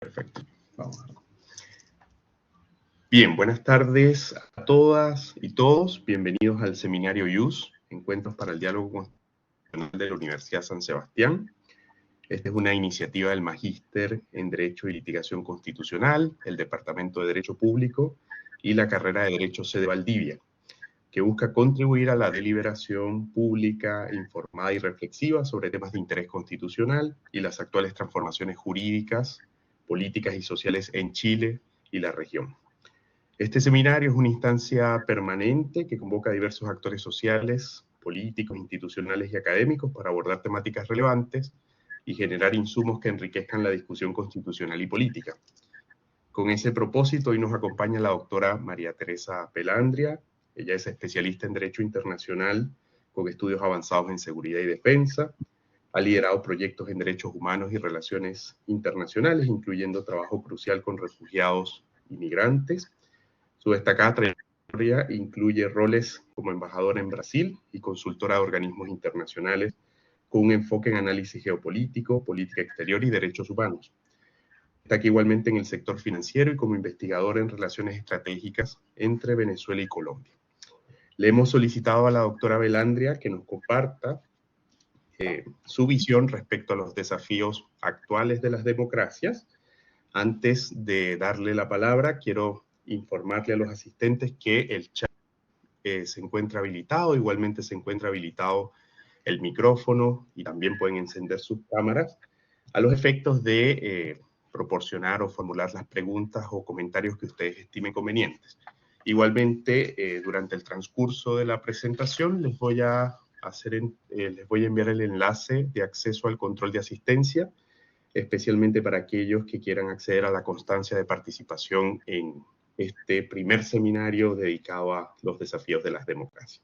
Perfecto. Vamos. Bien, buenas tardes a todas y todos. Bienvenidos al seminario IUS, Encuentros para el Diálogo Constitucional de la Universidad San Sebastián. Esta es una iniciativa del Magíster en Derecho y Litigación Constitucional, el Departamento de Derecho Público y la carrera de Derecho C de Valdivia, que busca contribuir a la deliberación pública, informada y reflexiva sobre temas de interés constitucional y las actuales transformaciones jurídicas, políticas y sociales en Chile y la región. Este seminario es una instancia permanente que convoca a diversos actores sociales, políticos, institucionales y académicos para abordar temáticas relevantes y generar insumos que enriquezcan la discusión constitucional y política. Con ese propósito, hoy nos acompaña la doctora María Teresa Pelandria. Ella es especialista en Derecho Internacional con estudios avanzados en Seguridad y Defensa. Ha liderado proyectos en Derechos Humanos y Relaciones Internacionales, incluyendo trabajo crucial con refugiados y migrantes. Su destacada trayectoria incluye roles como embajadora en Brasil y consultora de organismos internacionales con un enfoque en análisis geopolítico, política exterior y derechos humanos. Está aquí igualmente en el sector financiero y como investigador en relaciones estratégicas entre Venezuela y Colombia. Le hemos solicitado a la doctora Pelandria que nos comparta su visión respecto a los desafíos actuales de las democracias. Antes de darle la palabra, quiero informarle a los asistentes que el chat se encuentra habilitado, igualmente se encuentra habilitado el micrófono y también pueden encender sus cámaras a los efectos de proporcionar o formular las preguntas o comentarios que ustedes estimen convenientes. Igualmente, durante el transcurso de la presentación les voy a enviar el enlace de acceso al control de asistencia, especialmente para aquellos que quieran acceder a la constancia de participación en este primer seminario dedicado a los desafíos de las democracias.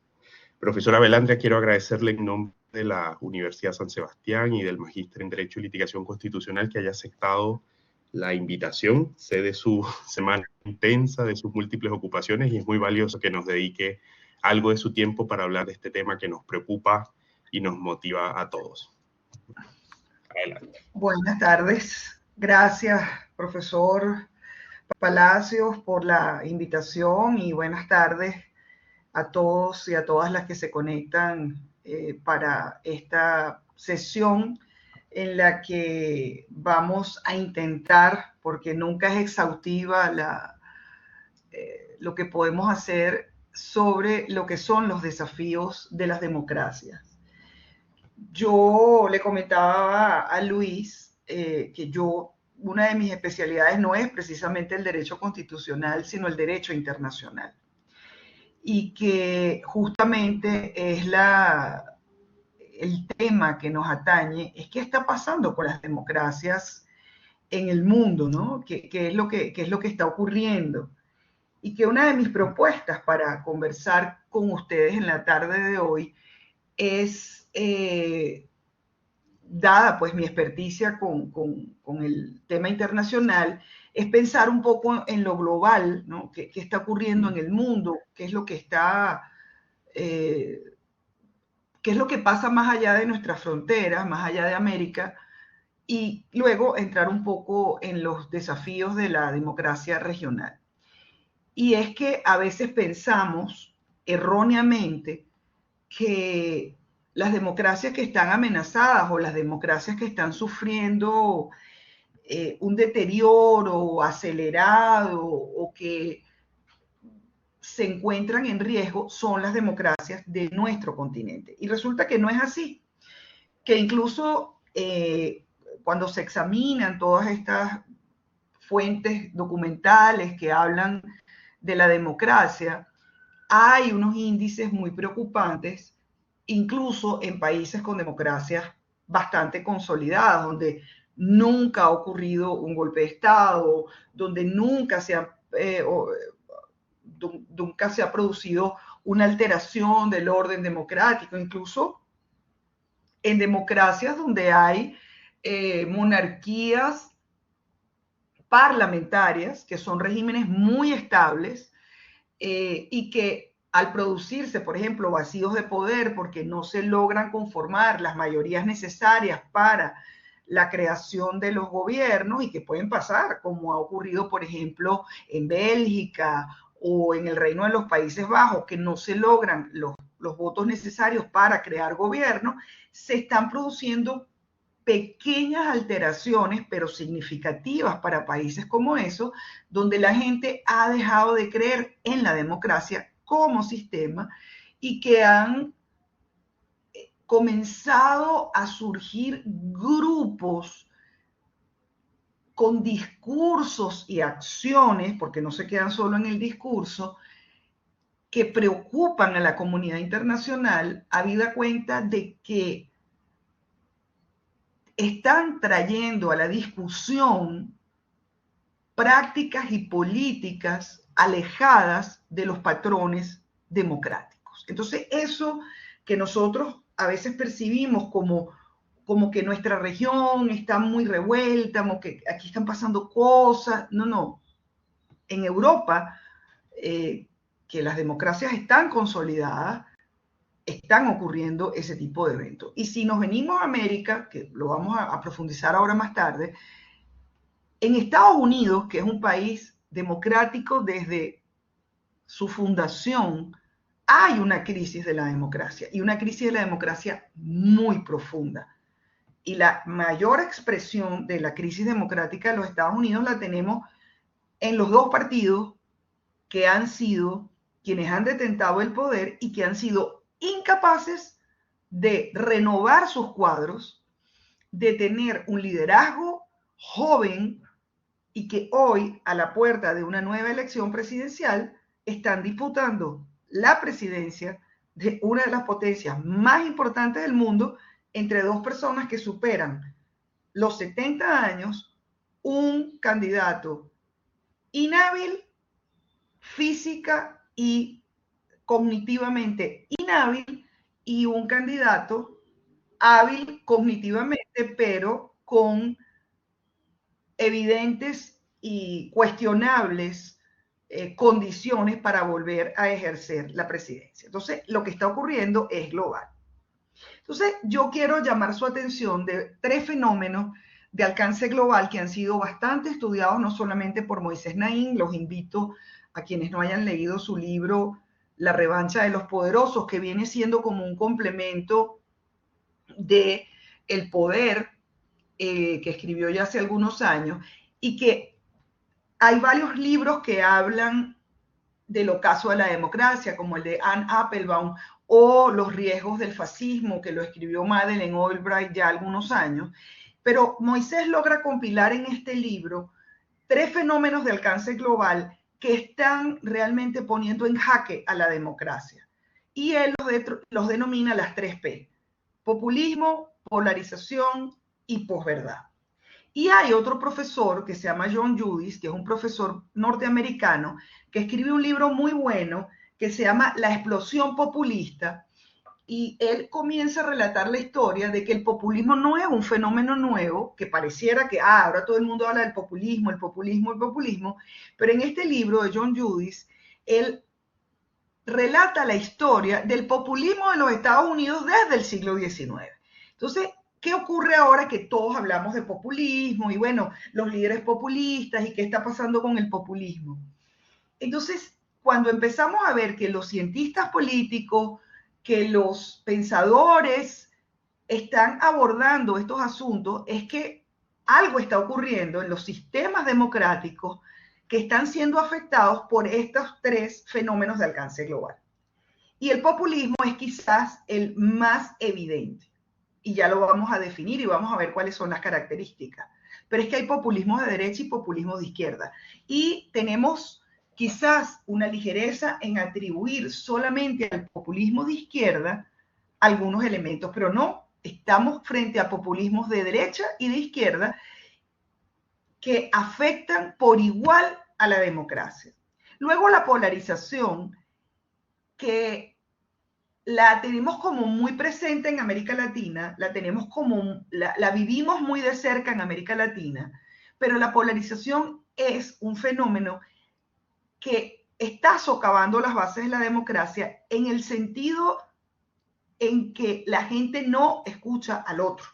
Profesora Pelandria, quiero agradecerle en nombre de la Universidad San Sebastián y del Magíster en Derecho y Litigación Constitucional que haya aceptado la invitación. Sé de su semana intensa, de sus múltiples ocupaciones, y es muy valioso que nos dedique algo de su tiempo para hablar de este tema que nos preocupa y nos motiva a todos. Adelante. Buenas tardes. Gracias, profesor Palacios, por la invitación y buenas tardes a todos y a todas las que se conectan para esta sesión en la que vamos a intentar, porque nunca es exhaustiva lo que podemos hacer sobre lo que son los desafíos de las democracias. Yo le comentaba a Luis que una de mis especialidades no es precisamente el derecho constitucional, sino el derecho internacional. Y que justamente es el tema que nos atañe, es qué está pasando con las democracias en el mundo, ¿no? ¿Qué es lo que está ocurriendo? Y que una de mis propuestas para conversar con ustedes en la tarde de hoy es, dada pues mi experticia con el tema internacional, es pensar un poco en lo global, ¿no? ¿Qué está ocurriendo en el mundo? ¿Qué es lo que qué es lo que pasa más allá de nuestras fronteras, más allá de América? Y luego entrar un poco en los desafíos de la democracia regional. Y es que a veces pensamos erróneamente que las democracias que están amenazadas o las democracias que están sufriendo un deterioro acelerado o que se encuentran en riesgo son las democracias de nuestro continente. Y resulta que no es así, que incluso cuando se examinan todas estas fuentes documentales que hablan de la democracia, hay unos índices muy preocupantes, incluso en países con democracias bastante consolidadas, donde nunca ha ocurrido un golpe de Estado, donde nunca se ha producido una alteración del orden democrático, incluso en democracias donde hay monarquías parlamentarias, que son regímenes muy estables y que al producirse, por ejemplo, vacíos de poder porque no se logran conformar las mayorías necesarias para la creación de los gobiernos y que pueden pasar, como ha ocurrido, por ejemplo, en Bélgica o en el Reino de los Países Bajos, que no se logran los votos necesarios para crear gobierno, se están produciendo pequeñas alteraciones, pero significativas para países como esos, donde la gente ha dejado de creer en la democracia como sistema y que han comenzado a surgir grupos con discursos y acciones, porque no se quedan solo en el discurso, que preocupan a la comunidad internacional, habida cuenta de que están trayendo a la discusión prácticas y políticas alejadas de los patrones democráticos. Entonces, eso que nosotros a veces percibimos como que nuestra región está muy revuelta, como que aquí están pasando cosas, no. En Europa, que las democracias están consolidadas, están ocurriendo ese tipo de eventos. Y si nos venimos a América, que lo vamos a profundizar ahora más tarde, en Estados Unidos, que es un país democrático desde su fundación, hay una crisis de la democracia y una crisis de la democracia muy profunda. Y la mayor expresión de la crisis democrática de los Estados Unidos la tenemos en los dos partidos que han sido quienes han detentado el poder y que han sido incapaces de renovar sus cuadros, de tener un liderazgo joven y que hoy, a la puerta de una nueva elección presidencial, están disputando la presidencia de una de las potencias más importantes del mundo entre dos personas que superan los 70 años, un candidato inhábil, física y cognitivamente inhábil, y un candidato hábil cognitivamente, pero con evidentes y cuestionables condiciones para volver a ejercer la presidencia. Entonces, lo que está ocurriendo es global. Entonces, yo quiero llamar su atención de tres fenómenos de alcance global que han sido bastante estudiados, no solamente por Moisés Naím. Los invito a quienes no hayan leído su libro La revancha de los poderosos, que viene siendo como un complemento de El poder, que escribió ya hace algunos años, y que hay varios libros que hablan del ocaso de la democracia, como el de Anne Applebaum, o Los riesgos del fascismo, que lo escribió Madeleine Albright ya algunos años. Pero Moisés logra compilar en este libro tres fenómenos de alcance global que están realmente poniendo en jaque a la democracia. Y él los denomina las 3P: populismo, polarización y posverdad. Y hay otro profesor que se llama John Judis, que es un profesor norteamericano, que escribe un libro muy bueno que se llama La explosión populista, y él comienza a relatar la historia de que el populismo no es un fenómeno nuevo, que pareciera que ahora todo el mundo habla del populismo, el populismo, el populismo, pero en este libro de John Judis, él relata la historia del populismo de los Estados Unidos desde el siglo XIX. Entonces, ¿qué ocurre ahora que todos hablamos de populismo y bueno, los líderes populistas y qué está pasando con el populismo? Entonces, cuando empezamos a ver que los cientistas políticos, que los pensadores están abordando estos asuntos, es que algo está ocurriendo en los sistemas democráticos que están siendo afectados por estos tres fenómenos de alcance global. Y el populismo es quizás el más evidente. Y ya lo vamos a definir y vamos a ver cuáles son las características. Pero es que hay populismo de derecha y populismo de izquierda. Y tenemos quizás una ligereza en atribuir solamente al populismo de izquierda algunos elementos, pero no, estamos frente a populismos de derecha y de izquierda que afectan por igual a la democracia. Luego la polarización, que la tenemos como muy presente en América Latina, la vivimos muy de cerca en América Latina, pero la polarización es un fenómeno que está socavando las bases de la democracia en el sentido en que la gente no escucha al otro.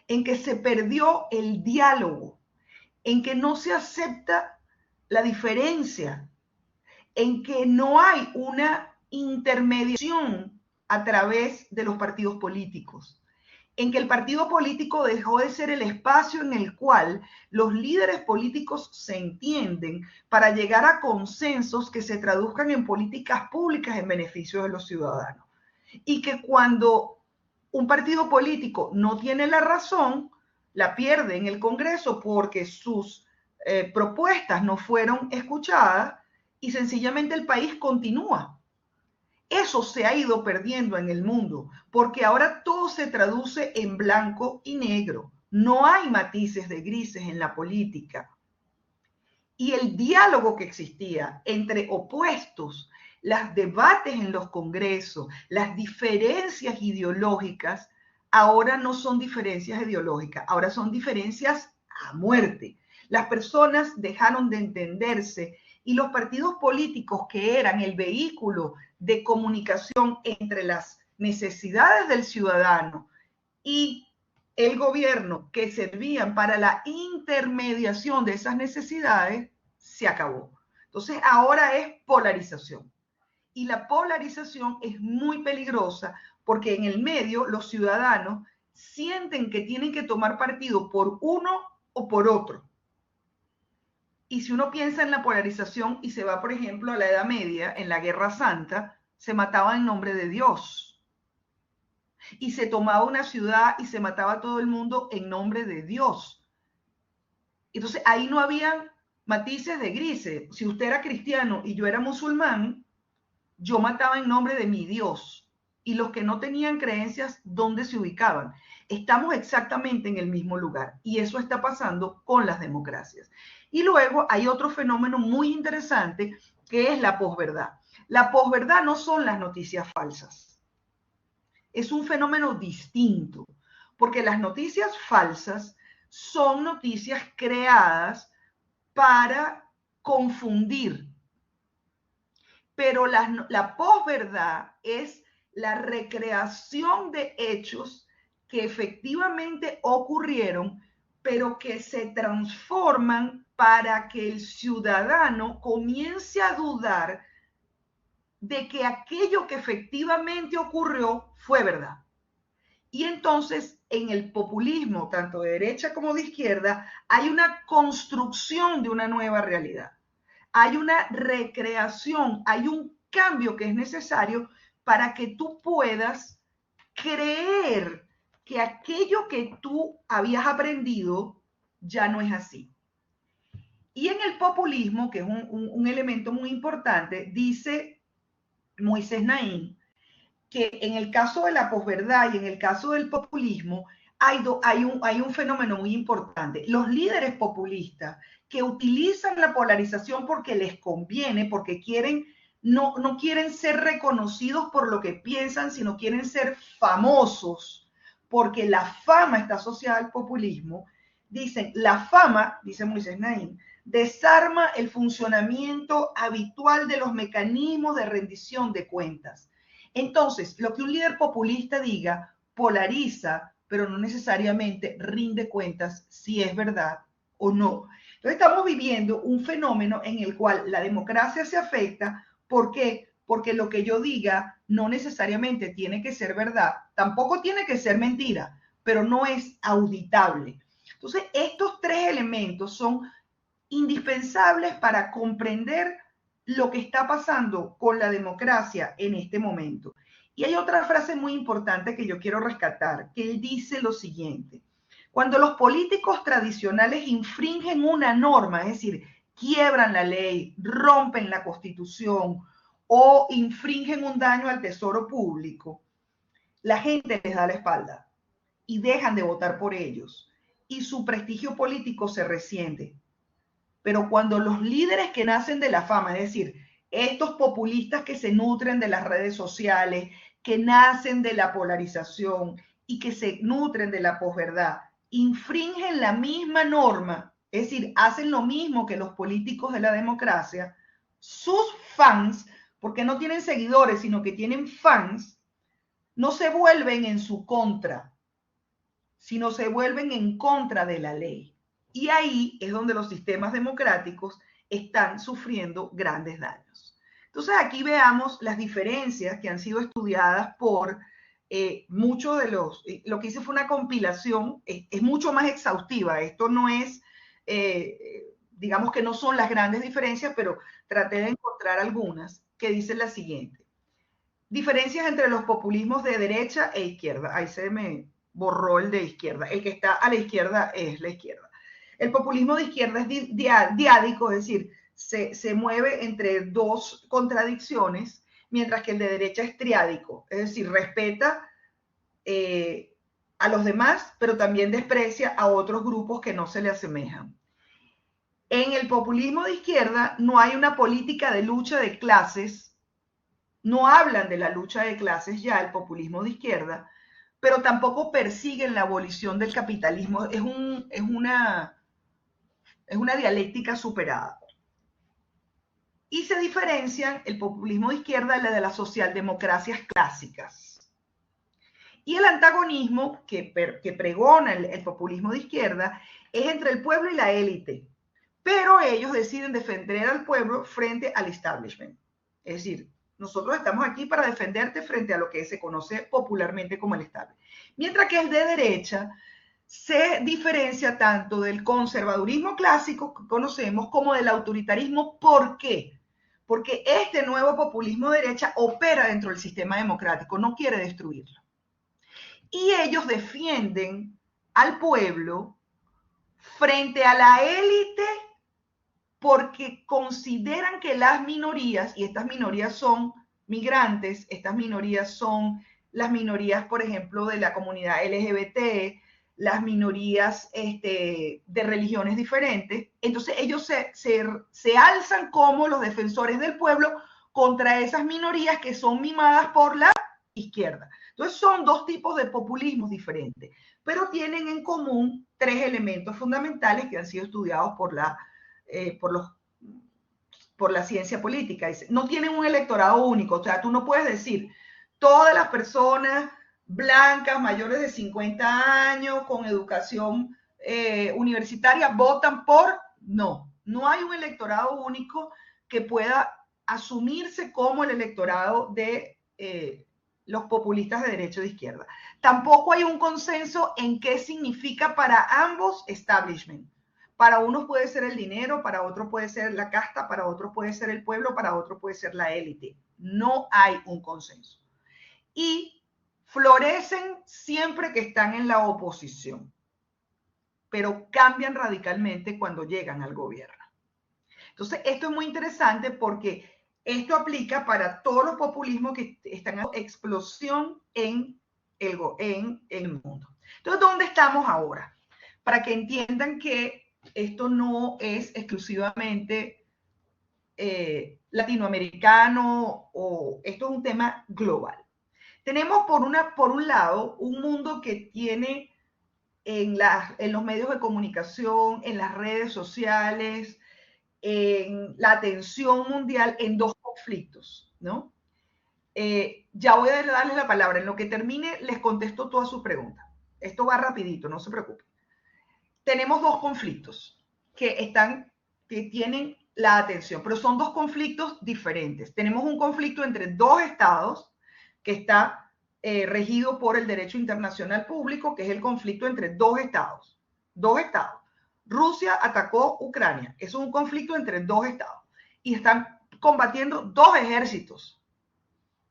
en que se perdió el diálogo, en que no se acepta la diferencia, en que no hay una intermediación a través de los partidos políticos, en que el partido político dejó de ser el espacio en el cual los líderes políticos se entienden para llegar a consensos que se traduzcan en políticas públicas en beneficio de los ciudadanos. Y que cuando un partido político no tiene la razón, la pierde en el Congreso porque sus propuestas no fueron escuchadas y sencillamente el país continúa. Eso se ha ido perdiendo en el mundo, porque ahora todo se traduce en blanco y negro. No hay matices de grises en la política. Y el diálogo que existía entre opuestos, los debates en los congresos, las diferencias ideológicas, ahora no son diferencias ideológicas, ahora son diferencias a muerte. Las personas dejaron de entenderse y los partidos políticos, que eran el vehículo de comunicación entre las necesidades del ciudadano y el gobierno, que servían para la intermediación de esas necesidades, se acabó. Entonces ahora es polarización. Y la polarización es muy peligrosa porque en el medio los ciudadanos sienten que tienen que tomar partido por uno o por otro. Y si uno piensa en la polarización y se va, por ejemplo, a la Edad Media, en la Guerra Santa, se mataba en nombre de Dios. Y se tomaba una ciudad y se mataba a todo el mundo en nombre de Dios. Entonces ahí no habían matices de grises. Si usted era cristiano y yo era musulmán, yo mataba en nombre de mi Dios. Y los que no tenían creencias, ¿dónde se ubicaban? Estamos exactamente en el mismo lugar. Y eso está pasando con las democracias. Y luego hay otro fenómeno muy interesante que es la posverdad. La posverdad no son las noticias falsas. Es un fenómeno distinto, porque las noticias falsas son noticias creadas para confundir. Pero la posverdad es la recreación de hechos que efectivamente ocurrieron, pero que se transforman para que el ciudadano comience a dudar de que aquello que efectivamente ocurrió fue verdad. Y entonces en el populismo, tanto de derecha como de izquierda, hay una construcción de una nueva realidad. Hay una recreación, hay un cambio que es necesario para que tú puedas creer que aquello que tú habías aprendido ya no es así. Y en el populismo, que es un elemento muy importante, dice Moisés Naím, que en el caso de la posverdad y en el caso del populismo hay un fenómeno muy importante. Los líderes populistas que utilizan la polarización porque les conviene, porque no quieren ser reconocidos por lo que piensan, sino quieren ser famosos, porque la fama está asociada al populismo. Dicen, la fama, dice Moisés Naím, desarma el funcionamiento habitual de los mecanismos de rendición de cuentas. Entonces, lo que un líder populista diga polariza, pero no necesariamente rinde cuentas si es verdad o no. Entonces, estamos viviendo un fenómeno en el cual la democracia se afecta. ¿Por qué? Porque lo que yo diga no necesariamente tiene que ser verdad, tampoco tiene que ser mentira, pero no es auditable. Entonces, estos tres elementos son indispensables para comprender lo que está pasando con la democracia en este momento. Y hay otra frase muy importante que yo quiero rescatar, que él dice lo siguiente: cuando los políticos tradicionales infringen una norma, es decir, quiebran la ley, rompen la Constitución o infringen un daño al tesoro público, la gente les da la espalda y dejan de votar por ellos y su prestigio político se resiente. Pero cuando los líderes que nacen de la fama, es decir, estos populistas que se nutren de las redes sociales, que nacen de la polarización y que se nutren de la posverdad, infringen la misma norma, es decir, hacen lo mismo que los políticos de la democracia, sus fans, porque no tienen seguidores, sino que tienen fans, no se vuelven en su contra, sino se vuelven en contra de la ley. Y ahí es donde los sistemas democráticos están sufriendo grandes daños. Entonces aquí veamos las diferencias que han sido estudiadas por muchos de los, lo que hice fue una compilación, es mucho más exhaustiva, esto no es, digamos que no son las grandes diferencias, pero traté de encontrar algunas que dicen la siguiente. Diferencias entre los populismos de derecha e izquierda. Ahí se me borró el de izquierda. El que está a la izquierda es la izquierda. El populismo de izquierda es diádico, es decir, se mueve entre dos contradicciones, mientras que el de derecha es triádico, es decir, respeta a los demás, pero también desprecia a otros grupos que no se le asemejan. En el populismo de izquierda no hay una política de lucha de clases, no hablan de la lucha de clases ya, el populismo de izquierda, pero tampoco persiguen la abolición del capitalismo, es una dialéctica superada. Y se diferencian el populismo de izquierda de las socialdemocracias clásicas. Y el antagonismo que pregona el populismo de izquierda es entre el pueblo y la élite, pero ellos deciden defender al pueblo frente al establishment. Es decir, nosotros estamos aquí para defenderte frente a lo que se conoce popularmente como el establishment. Mientras que el de derecha se diferencia tanto del conservadurismo clásico que conocemos como del autoritarismo. ¿Por qué? Porque este nuevo populismo de derecha opera dentro del sistema democrático, no quiere destruirlo. Y ellos defienden al pueblo frente a la élite porque consideran que las minorías, y estas minorías son migrantes, estas minorías son las minorías, por ejemplo, de la comunidad LGBT, las minorías de religiones diferentes, entonces ellos se alzan como los defensores del pueblo contra esas minorías que son mimadas por la izquierda. Entonces son dos tipos de populismos diferentes, pero tienen en común tres elementos fundamentales que han sido estudiados por la ciencia política. No tienen un electorado único, o sea, tú no puedes decir todas las personas blancas mayores de 50 años con educación universitaria votan por, no hay un electorado único que pueda asumirse como el electorado de los populistas de derecha o de izquierda. Tampoco hay un consenso en qué significa para ambos establishment. Para unos puede ser el dinero, para otros puede ser la casta, para otros puede ser el pueblo, para otros puede ser la élite. No hay un consenso. Y florecen siempre que están en la oposición, pero cambian radicalmente cuando llegan al gobierno. Entonces, esto es muy interesante porque esto aplica para todos los populismos que están en explosión en el mundo. Entonces, ¿dónde estamos ahora? Para que entiendan que esto no es exclusivamente latinoamericano, o esto es un tema global. Tenemos por un lado un mundo que tiene en los medios de comunicación, en las redes sociales, en la atención mundial en dos conflictos, ¿no? Ya voy a darles la palabra. En lo que termine les contesto todas sus preguntas. Esto va rapidito, no se preocupen. Tenemos dos conflictos que tienen la atención, pero son dos conflictos diferentes. Tenemos un conflicto entre dos estados que está regido por el derecho internacional público, que es el conflicto entre dos estados. Dos estados. Rusia atacó Ucrania. Eso es un conflicto entre dos estados. Y están combatiendo dos ejércitos.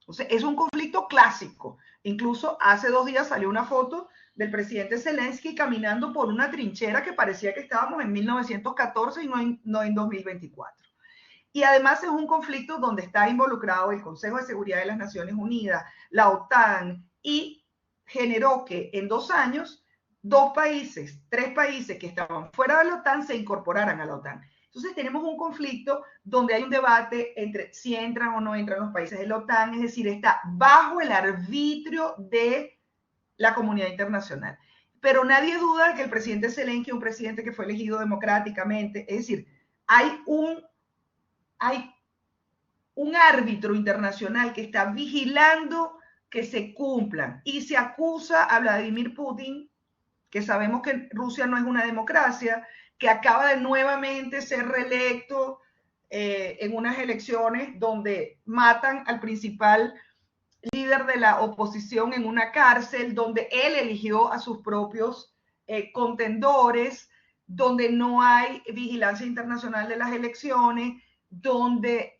Entonces, es un conflicto clásico. Incluso hace 2 días salió una foto del presidente Zelensky caminando por una trinchera que parecía que estábamos en 1914 y no en 2024. Y además es un conflicto donde está involucrado el Consejo de Seguridad de las Naciones Unidas, la OTAN, y generó que en 2 años 3 países que estaban fuera de la OTAN se incorporaran a la OTAN. Entonces tenemos un conflicto donde hay un debate entre si entran o no entran los países de la OTAN, es decir, está bajo el arbitrio de la comunidad internacional. Pero nadie duda de que el presidente Zelensky es un presidente que fue elegido democráticamente, es decir, hay un árbitro internacional que está vigilando que se cumplan, y se acusa a Vladimir Putin que sabemos que Rusia no es una democracia, que acaba de nuevamente ser reelecto en unas elecciones donde matan al principal líder de la oposición en una cárcel, donde él eligió a sus propios contendores, donde no hay vigilancia internacional de las elecciones, donde,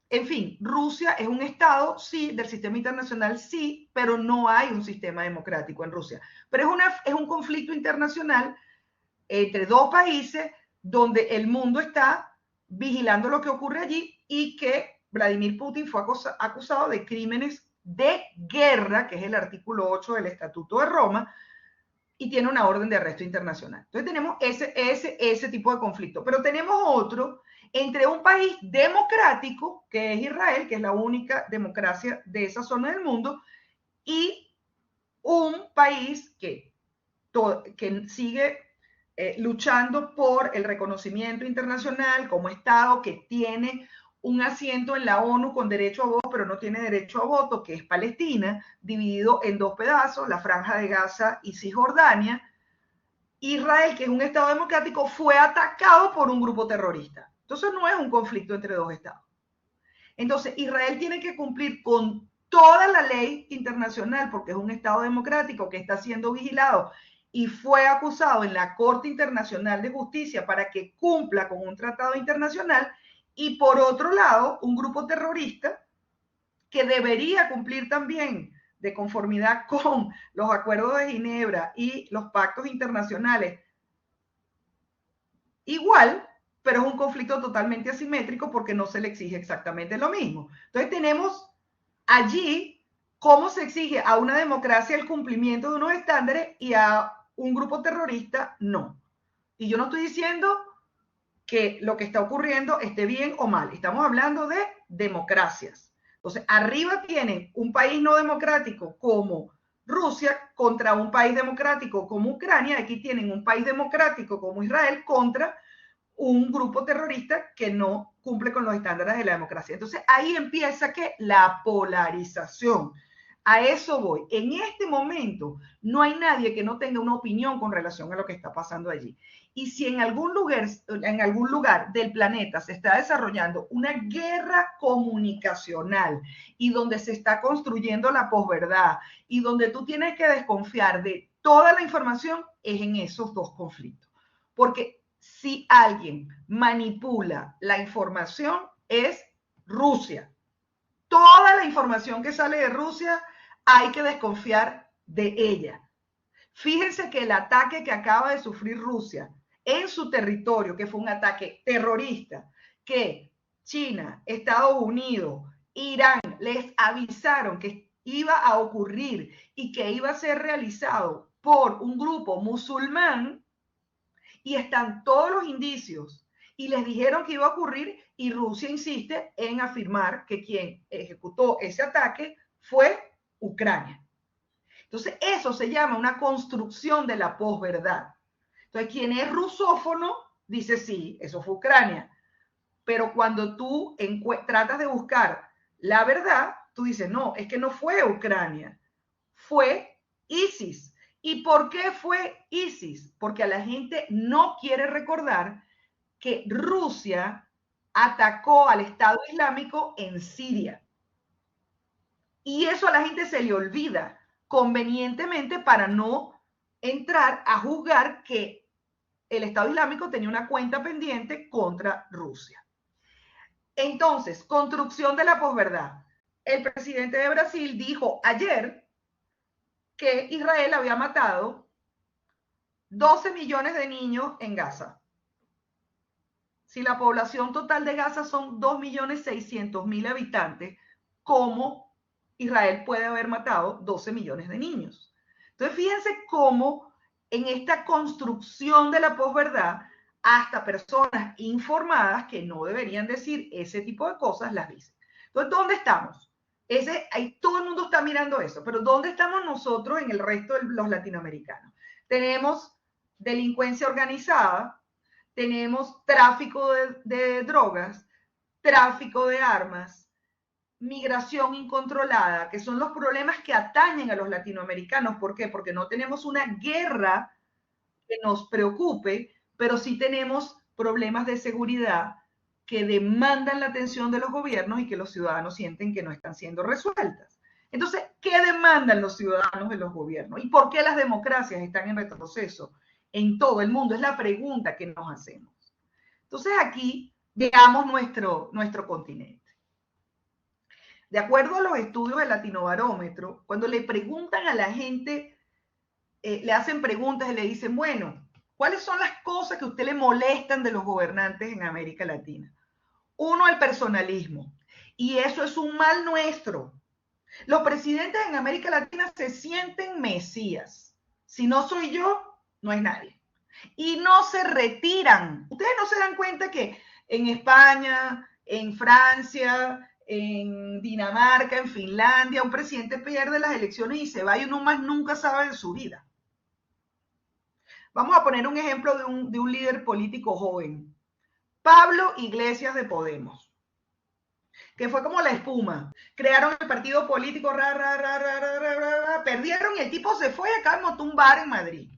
en fin, Rusia es un estado, sí, del sistema internacional, sí, pero no hay un sistema democrático en Rusia. Pero es un conflicto internacional entre dos países donde el mundo está vigilando lo que ocurre allí y que Vladimir Putin fue acusado de crímenes de guerra, que es el artículo 8 del Estatuto de Roma, y tiene una orden de arresto internacional. Entonces tenemos ese tipo de conflicto. Pero tenemos otro entre un país democrático, que es Israel, que es la única democracia de esa zona del mundo, y un país que sigue luchando por el reconocimiento internacional como Estado, que tiene un asiento en la ONU con derecho a voto, pero no tiene derecho a voto, que es Palestina, dividido en dos pedazos, la Franja de Gaza y Cisjordania. Israel, que es un Estado democrático, fue atacado por un grupo terrorista. Entonces no es un conflicto entre dos estados. Entonces Israel tiene que cumplir con toda la ley internacional porque es un Estado democrático que está siendo vigilado y fue acusado en la Corte Internacional de Justicia para que cumpla con un tratado internacional, y por otro lado, un grupo terrorista que debería cumplir también de conformidad con los acuerdos de Ginebra y los pactos internacionales, igual, pero es un conflicto totalmente asimétrico porque no se le exige exactamente lo mismo. Entonces tenemos allí cómo se exige a una democracia el cumplimiento de unos estándares y a un grupo terrorista no. Y yo no estoy diciendo que lo que está ocurriendo esté bien o mal. Estamos hablando de democracias. Entonces, arriba tienen un país no democrático como Rusia contra un país democrático como Ucrania. Aquí tienen un país democrático como Israel contra un grupo terrorista que no cumple con los estándares de la democracia. Entonces, ahí empieza que la polarización. A eso voy. En este momento no hay nadie que no tenga una opinión con relación a lo que está pasando allí. Y si en algún lugar del planeta se está desarrollando una guerra comunicacional y donde se está construyendo la posverdad y donde tú tienes que desconfiar de toda la información, es en esos dos conflictos. Porque si alguien manipula la información es Rusia. Toda la información que sale de Rusia hay que desconfiar de ella. Fíjense que el ataque que acaba de sufrir Rusia en su territorio, que fue un ataque terrorista, que China, Estados Unidos, Irán les avisaron que iba a ocurrir y que iba a ser realizado por un grupo musulmán, y están todos los indicios, y les dijeron que iba a ocurrir, y Rusia insiste en afirmar que quien ejecutó ese ataque fue Ucrania. Entonces, eso se llama una construcción de la posverdad. Entonces, quien es rusófono dice, sí, eso fue Ucrania. Pero cuando tú tratas de buscar la verdad, tú dices, no, es que no fue Ucrania, fue ISIS. ¿Y por qué fue ISIS? Porque a la gente no quiere recordar que Rusia atacó al Estado Islámico en Siria. Y eso a la gente se le olvida convenientemente para no entrar a juzgar que el Estado Islámico tenía una cuenta pendiente contra Rusia. Entonces, construcción de la posverdad. El presidente de Brasil dijo ayer que Israel había matado 12 millones de niños en Gaza. Si la población total de Gaza son 2.600.000 habitantes, ¿cómo Israel puede haber matado 12 millones de niños? Entonces, fíjense cómo en esta construcción de la posverdad, hasta personas informadas que no deberían decir ese tipo de cosas las dicen. Entonces, ¿dónde estamos? Ahí todo el mundo está mirando eso, pero ¿dónde estamos nosotros en el resto de los latinoamericanos? Tenemos delincuencia organizada, tenemos tráfico de drogas, tráfico de armas, migración incontrolada, que son los problemas que atañen a los latinoamericanos. ¿Por qué? Porque no tenemos una guerra que nos preocupe, pero sí tenemos problemas de seguridad que demandan la atención de los gobiernos y que los ciudadanos sienten que no están siendo resueltas. Entonces, ¿qué demandan los ciudadanos de los gobiernos? ¿Y por qué las democracias están en retroceso en todo el mundo? Es la pregunta que nos hacemos. Entonces, aquí veamos nuestro continente. De acuerdo a los estudios del Latinobarómetro, cuando le preguntan a la gente, le hacen preguntas y le dicen, bueno, ¿cuáles son las cosas que a usted le molestan de los gobernantes en América Latina? Uno, el personalismo. Y eso es un mal nuestro. Los presidentes en América Latina se sienten mesías. Si no soy yo, no es nadie. Y no se retiran. Ustedes no se dan cuenta que en España, en Francia, en Dinamarca, en Finlandia, un presidente pierde las elecciones y se va y uno más nunca sabe de su vida. Vamos a poner un ejemplo de un líder político joven. Pablo Iglesias de Podemos, que fue como la espuma. Crearon el partido político, perdieron y el tipo se fue acá montó un bar en Madrid.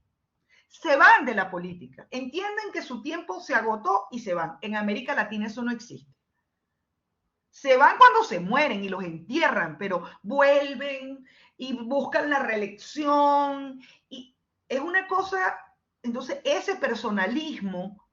Se van de la política, entienden que su tiempo se agotó y se van. En América Latina eso no existe. Se van cuando se mueren y los entierran, pero vuelven y buscan la reelección. Y es una cosa, entonces ese personalismo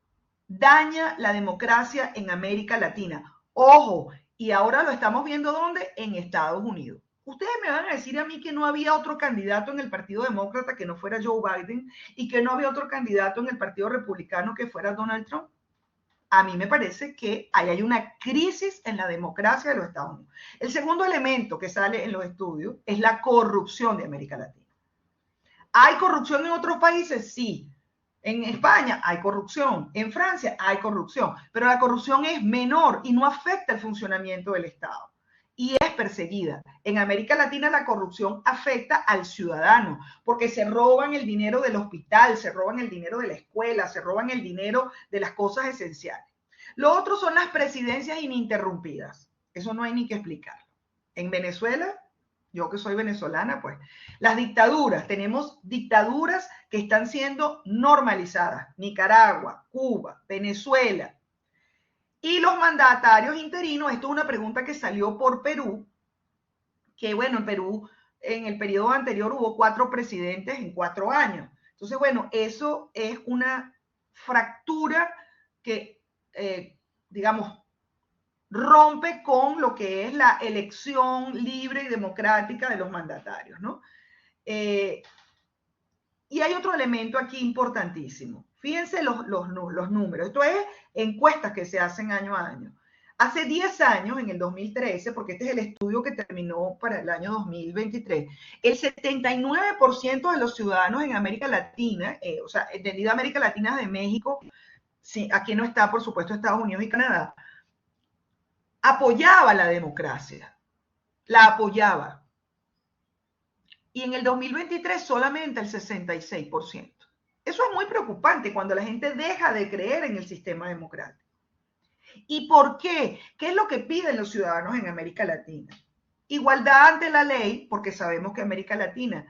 daña la democracia en América Latina. Ojo, y ahora lo estamos viendo ¿dónde? En Estados Unidos. Ustedes me van a decir a mí que no había otro candidato en el Partido Demócrata que no fuera Joe Biden y que no había otro candidato en el Partido Republicano que fuera Donald Trump. A mí me parece que ahí hay una crisis en la democracia de los Estados Unidos. El segundo elemento que sale en los estudios es la corrupción de América Latina. ¿Hay corrupción en otros países? Sí. En España hay corrupción, en Francia hay corrupción, pero la corrupción es menor y no afecta el funcionamiento del Estado y es perseguida. En América Latina la corrupción afecta al ciudadano porque se roban el dinero del hospital, se roban el dinero de la escuela, se roban el dinero de las cosas esenciales. Lo otro son las presidencias ininterrumpidas. Eso no hay ni que explicarlo. En Venezuela, yo que soy venezolana, pues las dictaduras, tenemos dictaduras que están siendo normalizadas. Nicaragua, Cuba, Venezuela. Y los mandatarios interinos, esto es una pregunta que salió por Perú, que bueno, en Perú en el periodo anterior hubo 4 presidentes en 4 años. Entonces, bueno, eso es una fractura que, digamos, rompe con lo que es la elección libre y democrática de los mandatarios, ¿no? Y hay otro elemento aquí importantísimo. Fíjense los números. Esto es encuestas que se hacen año a año. Hace 10 años, en el 2013, porque este es el estudio que terminó para el año 2023, el 79% de los ciudadanos en América Latina, o sea, entendida América Latina de México, sí, aquí no está, por supuesto, Estados Unidos y Canadá, apoyaba la democracia, la apoyaba. Y en el 2023 solamente el 66%. Eso es muy preocupante cuando la gente deja de creer en el sistema democrático. ¿Y por qué? ¿Qué es lo que piden los ciudadanos en América Latina? Igualdad ante la ley, porque sabemos que América Latina,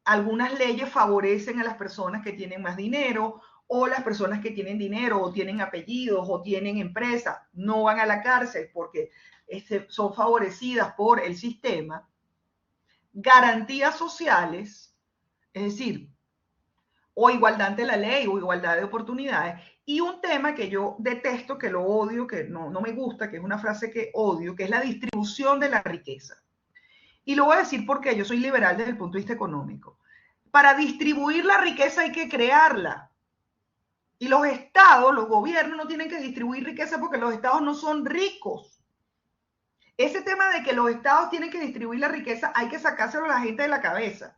algunas leyes favorecen a las personas que tienen más dinero, o las personas que tienen dinero, o tienen apellidos, o tienen empresas, no van a la cárcel porque son favorecidas por el sistema. Garantías sociales, es decir, o igualdad ante la ley o igualdad de oportunidades. Y un tema que yo detesto, que lo odio, que no me gusta, que es una frase que odio, que es la distribución de la riqueza. Y lo voy a decir porque yo soy liberal desde el punto de vista económico. Para distribuir la riqueza hay que crearla. Y los estados, los gobiernos no tienen que distribuir riqueza porque los estados no son ricos. Ese tema de que los estados tienen que distribuir la riqueza hay que sacárselo a la gente de la cabeza.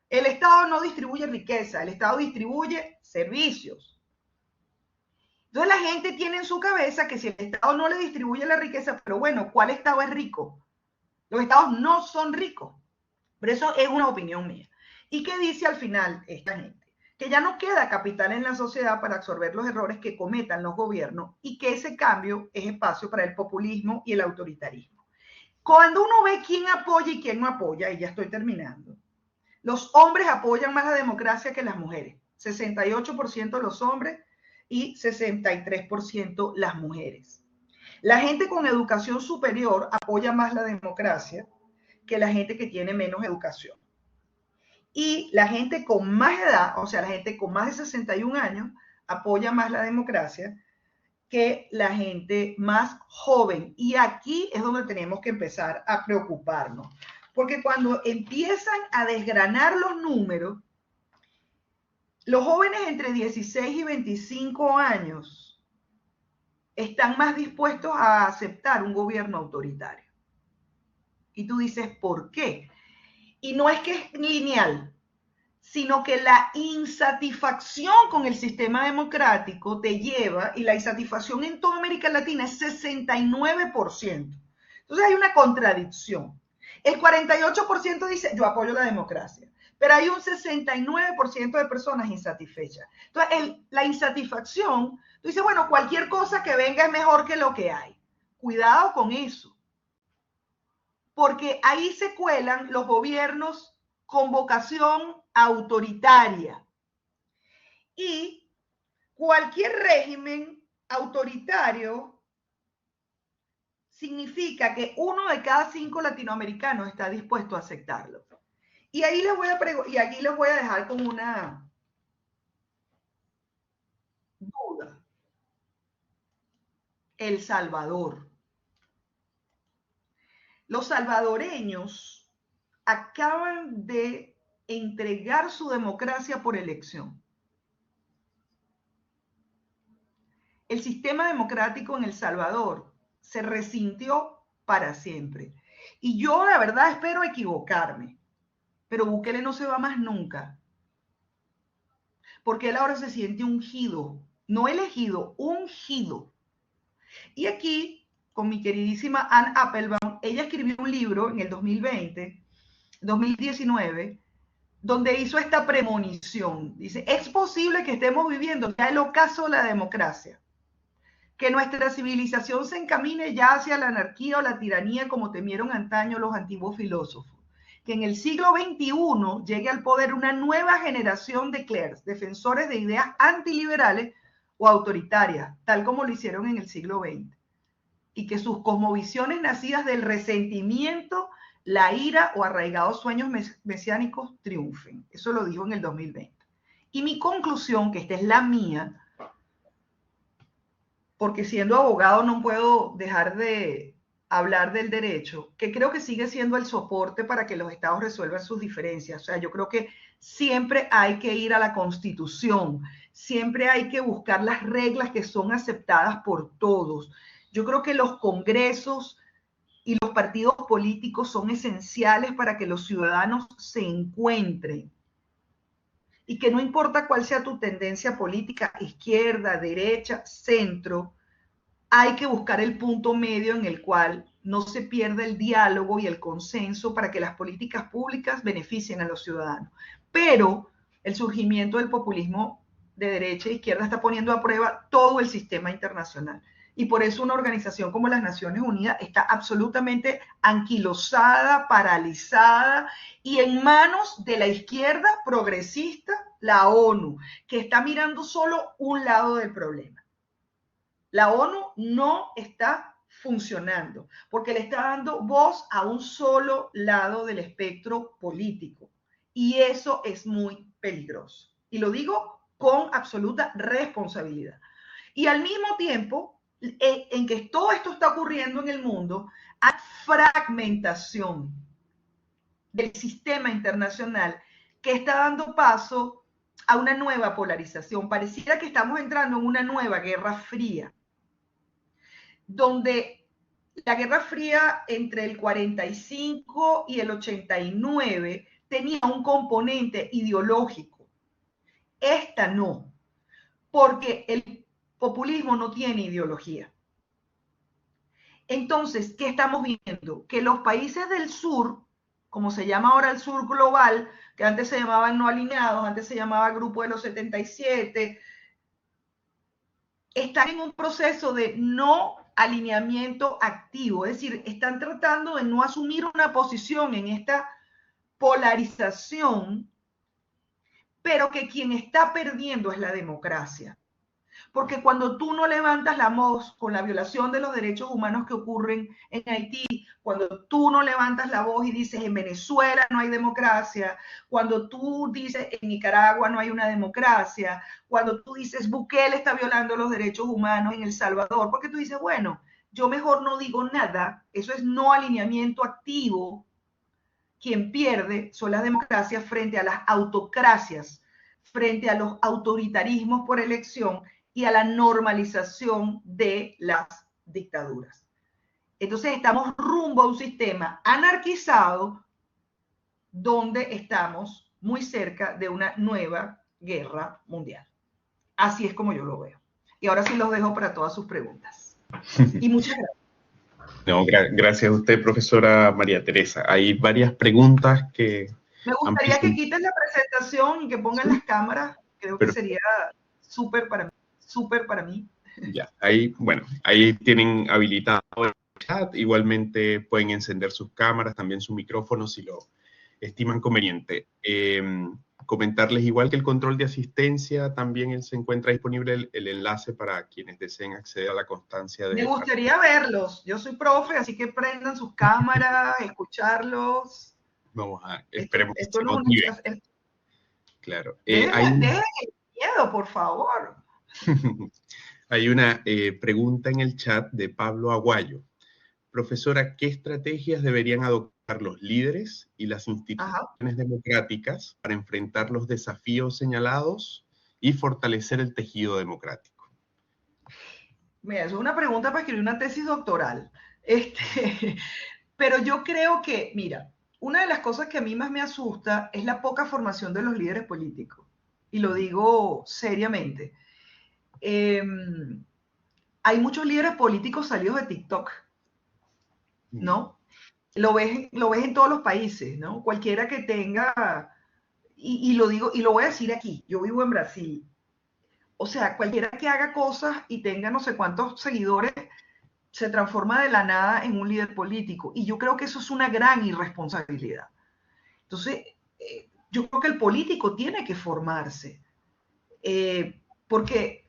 El estado no distribuye riqueza, el estado distribuye servicios. Entonces la gente tiene en su cabeza que si el estado no le distribuye la riqueza, pero bueno, ¿cuál estado es rico? Los estados no son ricos, pero eso es una opinión mía. ¿Y qué dice al final esta gente? que ya no queda capital en la sociedad para absorber los errores que cometan los gobiernos y que ese cambio es espacio para el populismo y el autoritarismo. Cuando uno ve quién apoya y quién no apoya, y ya estoy terminando, los hombres apoyan más la democracia que las mujeres, 68% los hombres y 63% las mujeres. La gente con educación superior apoya más la democracia que la gente que tiene menos educación. Y la gente con más edad, o sea, la gente con más de 61 años, apoya más la democracia que la gente más joven. Y aquí es donde tenemos que empezar a preocuparnos. Porque cuando empiezan a desgranar los números, los jóvenes entre 16 y 25 años están más dispuestos a aceptar un gobierno autoritario. Y tú dices, ¿por qué? Y no es que es lineal, sino que la insatisfacción con el sistema democrático te lleva, y la insatisfacción en toda América Latina es 69%. Entonces hay una contradicción. El 48% dice, yo apoyo la democracia, pero hay un 69% de personas insatisfechas. Entonces, la insatisfacción, tú dices, bueno, cualquier cosa que venga es mejor que lo que hay. Cuidado con eso, porque ahí se cuelan los gobiernos con vocación autoritaria. Y cualquier régimen autoritario significa que 1 de cada 5 latinoamericanos está dispuesto a aceptarlo. Y ahí aquí les voy a dejar con una duda. El Salvador. Los salvadoreños acaban de entregar su democracia por elección. El sistema democrático en El Salvador se resintió para siempre. Y yo, la verdad, espero equivocarme, pero Bukele no se va más nunca, porque él ahora se siente ungido, no elegido, ungido. Y aquí, con mi queridísima Anne Applebaum, ella escribió un libro en el 2019, donde hizo esta premonición. Dice, es posible que estemos viviendo ya el ocaso de la democracia, que nuestra civilización se encamine ya hacia la anarquía o la tiranía como temieron antaño los antiguos filósofos, que en el siglo XXI llegue al poder una nueva generación de clers, defensores de ideas antiliberales o autoritarias, tal como lo hicieron en el siglo XX, y que sus cosmovisiones nacidas del resentimiento, la ira o arraigados sueños mesiánicos triunfen. Eso lo dijo en el 2020. Y mi conclusión, que esta es la mía, porque siendo abogado no puedo dejar de hablar del derecho, que creo que sigue siendo el soporte para que los estados resuelvan sus diferencias. O sea, yo creo que siempre hay que ir a la Constitución, siempre hay que buscar las reglas que son aceptadas por todos. Yo creo que los congresos y los partidos políticos son esenciales para que los ciudadanos se encuentren. Y que no importa cuál sea tu tendencia política, izquierda, derecha, centro, hay que buscar el punto medio en el cual no se pierda el diálogo y el consenso para que las políticas públicas beneficien a los ciudadanos. Pero el surgimiento del populismo de derecha e izquierda está poniendo a prueba todo el sistema internacional. Y por eso una organización como las Naciones Unidas está absolutamente anquilosada, paralizada y en manos de la izquierda progresista, la ONU, que está mirando solo un lado del problema. La ONU no está funcionando porque le está dando voz a un solo lado del espectro político. Y eso es muy peligroso. Y lo digo con absoluta responsabilidad. Y al mismo tiempo, en que todo esto está ocurriendo en el mundo, hay fragmentación del sistema internacional que está dando paso a una nueva polarización. Pareciera que estamos entrando en una nueva guerra fría, donde la Guerra Fría entre el 45 y el 89 tenía un componente ideológico. Esta no, porque el populismo no tiene ideología. Entonces, ¿qué estamos viendo? Que los países del sur, como se llama ahora el sur global, que antes se llamaban no alineados, antes se llamaba Grupo de los 77, están en un proceso de no alineamiento activo, es decir, están tratando de no asumir una posición en esta polarización, pero que quien está perdiendo es la democracia. Porque cuando tú no levantas la voz con la violación de los derechos humanos que ocurren en Haití, cuando tú no levantas la voz y dices en Venezuela no hay democracia, cuando tú dices en Nicaragua no hay una democracia, cuando tú dices Bukele está violando los derechos humanos en El Salvador, porque tú dices, bueno, yo mejor no digo nada, eso es no alineamiento activo. Quien pierde son las democracias frente a las autocracias, frente a los autoritarismos por elección y a la normalización de las dictaduras. Entonces estamos rumbo a un sistema anarquizado donde estamos muy cerca de una nueva guerra mundial. Así es como yo lo veo. Y ahora sí los dejo para todas sus preguntas. Y muchas gracias. No, gracias a usted, profesora María Teresa. Hay varias preguntas que... Me gustaría que quites la presentación y que pongan las cámaras. Creo que sería súper para mí. Ya, ahí, bueno, ahí tienen habilitado el chat. Igualmente pueden encender sus cámaras, también su micrófono si lo estiman conveniente. Comentarles igual que el control de asistencia, también se encuentra disponible el enlace para quienes deseen acceder a la constancia de... Me gustaría verlos. Yo soy profe, así que prendan sus cámaras, escucharlos. Vamos a, esperemos esto que no se motiven. Claro. Dejen el miedo, por favor. Hay una pregunta en el chat de Pablo Aguayo. Profesora, ¿qué estrategias deberían adoptar los líderes y las instituciones democráticas para enfrentar los desafíos señalados y fortalecer el tejido democrático? Mira, eso es una pregunta para escribir una tesis doctoral. Pero yo creo que, mira, una de las cosas que a mí más me asusta es la poca formación de los líderes políticos. Y lo digo seriamente. Hay muchos líderes políticos salidos de TikTok, ¿no? Lo ves en todos los países, ¿no? Cualquiera que tenga, y lo digo, y lo voy a decir aquí, yo vivo en Brasil. O sea, cualquiera que haga cosas y tenga no sé cuántos seguidores, se transforma de la nada en un líder político. Y yo creo que eso es una gran irresponsabilidad. Entonces, yo creo que el político tiene que formarse. Porque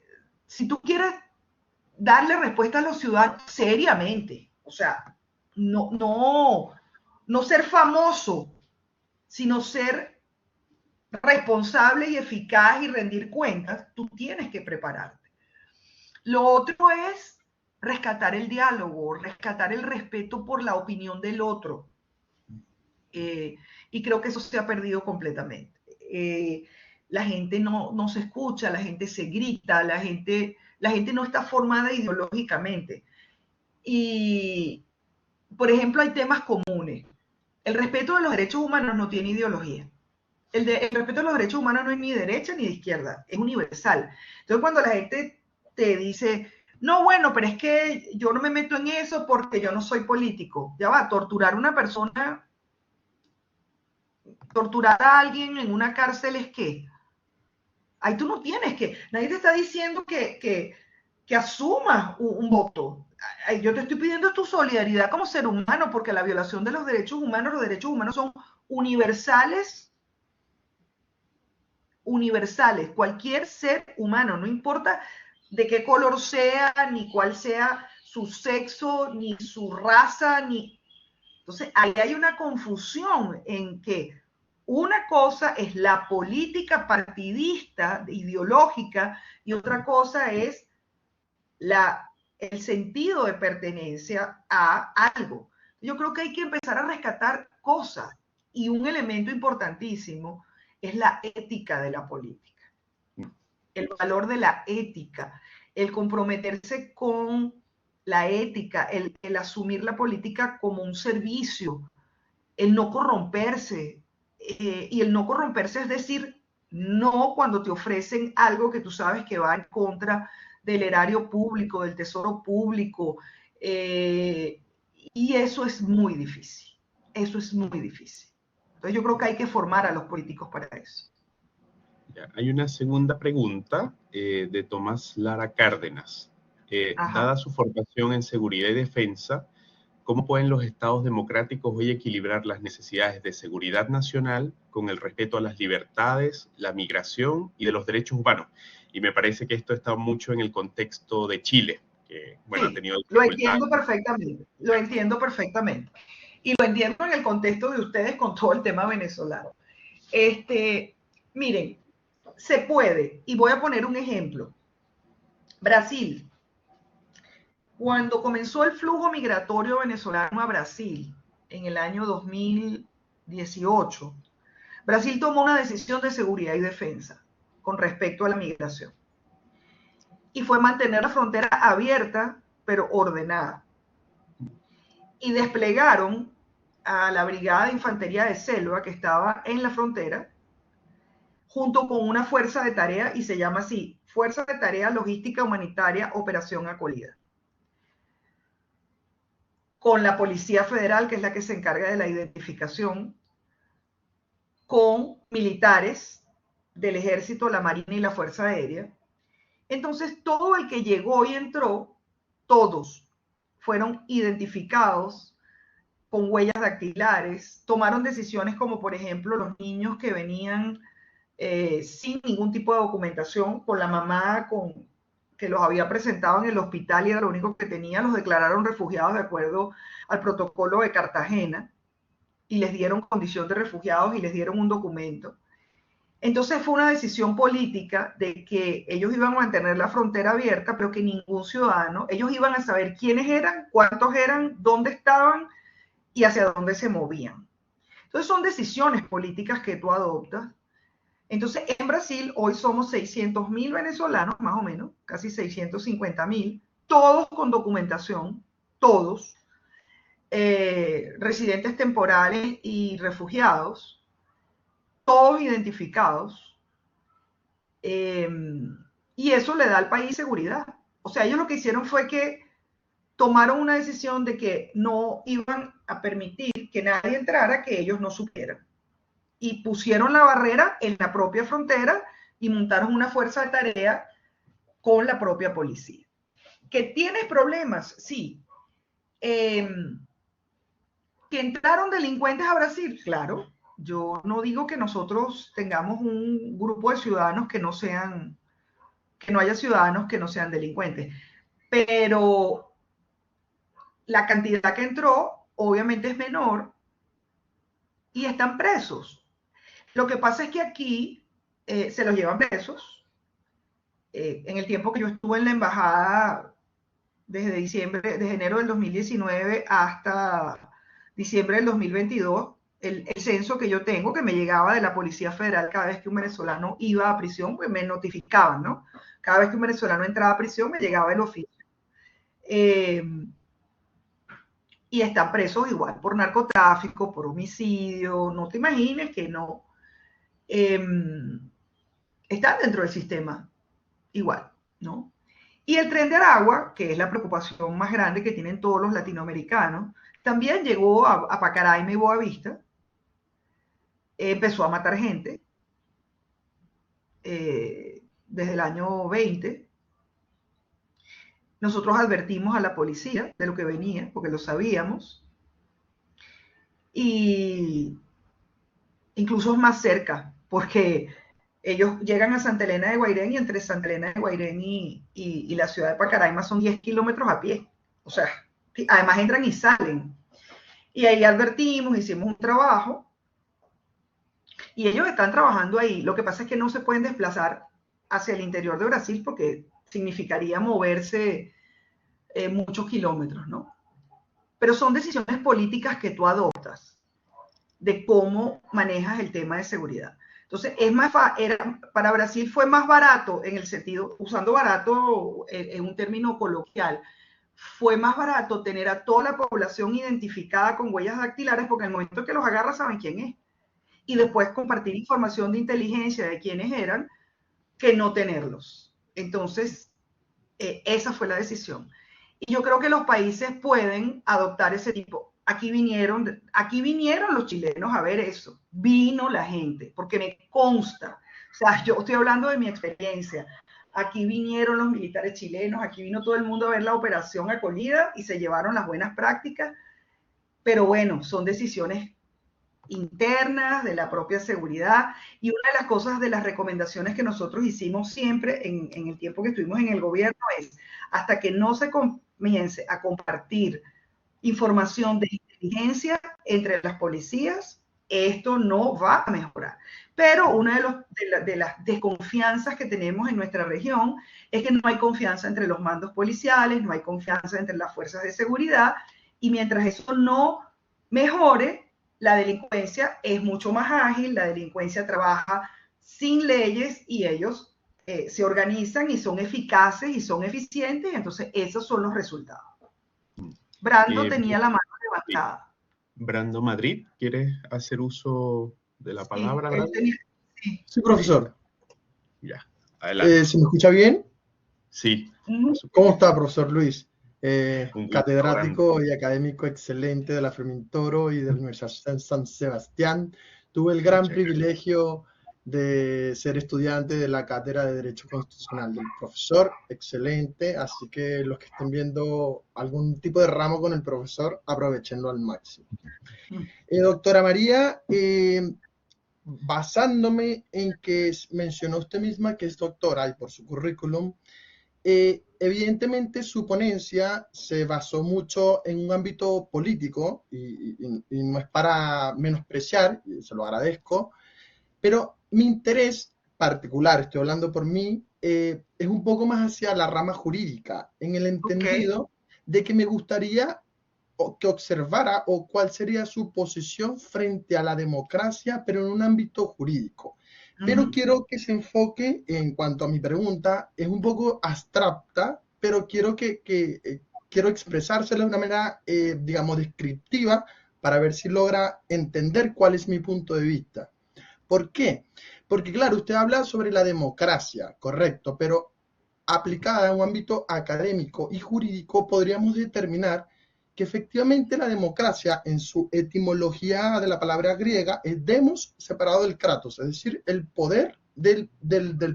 si tú quieres darle respuesta a los ciudadanos seriamente, o sea, no ser famoso, sino ser responsable y eficaz y rendir cuentas, tú tienes que prepararte. Lo otro es rescatar el diálogo, rescatar el respeto por la opinión del otro. Y creo que eso se ha perdido completamente. La gente no se escucha, la gente se grita, la gente no está formada ideológicamente. Y, por ejemplo, hay temas comunes. El respeto de los derechos humanos no tiene ideología. El respeto de los derechos humanos no es ni de derecha ni de izquierda, es universal. Entonces, cuando la gente te dice, no, bueno, pero es que yo no me meto en eso porque yo no soy político. Ya va, torturar a una persona, torturar a alguien en una cárcel es ¿qué? Ahí tú no tienes que, nadie te está diciendo que asumas un voto. Yo te estoy pidiendo tu solidaridad como ser humano, porque la violación de los derechos humanos son universales, universales. Cualquier ser humano, no importa de qué color sea, ni cuál sea su sexo, ni su raza, ni... Entonces, ahí hay una confusión en que una cosa es la política partidista, ideológica, y otra cosa es el sentido de pertenencia a algo. Yo creo que hay que empezar a rescatar cosas, y un elemento importantísimo es la ética de la política, el valor de la ética, el comprometerse con la ética, el asumir la política como un servicio, el no corromperse. Y el no corromperse es decir, no cuando te ofrecen algo que tú sabes que va en contra del erario público, del tesoro público. Y eso es muy difícil. Eso es muy difícil. Entonces yo creo que hay que formar a los políticos para eso. Ya, hay una segunda pregunta de Tomás Lara Cárdenas. Dada Ajá. su formación en seguridad y defensa, ¿cómo pueden los estados democráticos hoy equilibrar las necesidades de seguridad nacional con el respeto a las libertades, la migración y de los derechos humanos? Y me parece que esto está mucho en el contexto de Chile, que, bueno, ha Sí, tenido lo dificultades. entiendo perfectamente, lo entiendo perfectamente. Y lo entiendo en el contexto de ustedes con todo el tema venezolano. Miren, se puede, y voy a poner un ejemplo. Brasil, cuando comenzó el flujo migratorio venezolano a Brasil en el año 2018, Brasil tomó una decisión de seguridad y defensa con respecto a la migración. Y fue mantener la frontera abierta, pero ordenada. Y desplegaron a la Brigada de Infantería de Selva, que estaba en la frontera, junto con una fuerza de tarea, y se llama así, Fuerza de Tarea Logística Humanitaria Operación Acolida, con la Policía Federal, que es la que se encarga de la identificación, con militares del Ejército, la Marina y la Fuerza Aérea. Entonces, todo el que llegó y entró, todos fueron identificados con huellas dactilares, tomaron decisiones como, por ejemplo, los niños que venían sin ningún tipo de documentación, con la mamá que los había presentado en el hospital y era lo único que tenía, los declararon refugiados de acuerdo al protocolo de Cartagena y les dieron condición de refugiados y les dieron un documento. Entonces fue una decisión política de que ellos iban a mantener la frontera abierta, pero que ningún ciudadano, ellos iban a saber quiénes eran, cuántos eran, dónde estaban y hacia dónde se movían. Entonces son decisiones políticas que tú adoptas. Entonces en Brasil hoy somos 600.000 venezolanos, más o menos, casi 650.000, todos con documentación, todos, residentes temporales y refugiados, todos identificados, eh, y eso le da al país seguridad. O sea, ellos lo que hicieron fue que tomaron una decisión de que no iban a permitir que nadie entrara que ellos no supieran. Y pusieron la barrera en la propia frontera y montaron una fuerza de tarea con la propia policía. ¿Que tiene problemas? Sí. ¿Que entraron delincuentes a Brasil? Claro. Yo no digo que nosotros tengamos un grupo de ciudadanos que no sean, que no haya ciudadanos que no sean delincuentes, pero la cantidad que entró obviamente es menor y están presos. Lo que pasa es que aquí se los llevan presos. En el tiempo que yo estuve en la embajada, desde enero del 2019 hasta diciembre del 2022, el censo que yo tengo, que me llegaba de la Policía Federal cada vez que un venezolano iba a prisión, pues me notificaban, ¿no? Cada vez que un venezolano entraba a prisión, me llegaba el oficio. Y están presos igual por narcotráfico, por homicidio, no te imagines que no. Están dentro del sistema igual, ¿no? Y el Tren de Aragua, que es la preocupación más grande que tienen todos los latinoamericanos, también llegó a Pacaraima y Boavista, empezó a matar gente desde el año 20. Nosotros advertimos a la policía de lo que venía, porque lo sabíamos, y incluso es más cerca, porque ellos llegan a Santa Elena de Guairén y entre Santa Elena de Guairén y la ciudad de Pacaraima son 10 kilómetros a pie. O sea, además entran y salen. Y ahí advertimos, hicimos un trabajo y ellos están trabajando ahí. Lo que pasa es que no se pueden desplazar hacia el interior de Brasil porque significaría moverse muchos kilómetros, ¿no? Pero son decisiones políticas que tú adoptas de cómo manejas el tema de seguridad. Entonces, para Brasil fue más barato, en el sentido, usando barato en un término coloquial, fue más barato tener a toda la población identificada con huellas dactilares, porque en el momento que los agarra saben quién es. Y después compartir información de inteligencia de quiénes eran, que no tenerlos. Entonces, esa fue la decisión. Y yo creo que los países pueden adoptar ese tipo. aquí vinieron los chilenos a ver eso, vino la gente, porque me consta, o sea, yo estoy hablando de mi experiencia, aquí vinieron los militares chilenos, aquí vino todo el mundo a ver la operación acogida y se llevaron las buenas prácticas, pero bueno, son decisiones internas de la propia seguridad, y una de las cosas, de las recomendaciones que nosotros hicimos siempre en el tiempo que estuvimos en el gobierno es, hasta que no se comience a compartir información de inteligencia entre las policías, esto no va a mejorar. Pero una de las desconfianzas que tenemos en nuestra región es que no hay confianza entre los mandos policiales, no hay confianza entre las fuerzas de seguridad, y mientras eso no mejore, la delincuencia es mucho más ágil, la delincuencia trabaja sin leyes y ellos se organizan y son eficaces y son eficientes, y entonces esos son los resultados. Brando tenía la mano levantada. Brando Madrid, ¿quieres hacer uso de la palabra? Sí, profesor. Ya, adelante. ¿Se me escucha bien? Sí. ¿Cómo está, profesor Luis? Un Catedrático y académico excelente de la Fermín Toro y de la Universidad de San Sebastián. Tuve el gran privilegio de ser estudiante de la cátedra de Derecho Constitucional del profesor, excelente, así que los que estén viendo algún tipo de ramo con el profesor, aprovechenlo al máximo. Doctora María, basándome en que mencionó usted misma que es doctora y por su currículum, evidentemente su ponencia se basó mucho en un ámbito político y no es para menospreciar, y se lo agradezco, pero mi interés particular, estoy hablando por mí, es un poco más hacia la rama jurídica, en el entendido de que me gustaría que observara o cuál sería su posición frente a la democracia, pero en un ámbito jurídico. Pero quiero que se enfoque, en cuanto a mi pregunta, es un poco abstracta, pero quiero quiero expresársela de una manera, digamos, descriptiva, para ver si logra entender cuál es mi punto de vista. ¿Por qué? Porque, claro, usted habla sobre la democracia, correcto, pero aplicada a un ámbito académico y jurídico, podríamos determinar que efectivamente la democracia, en su etimología de la palabra griega, es demos separado del kratos, es decir, el poder del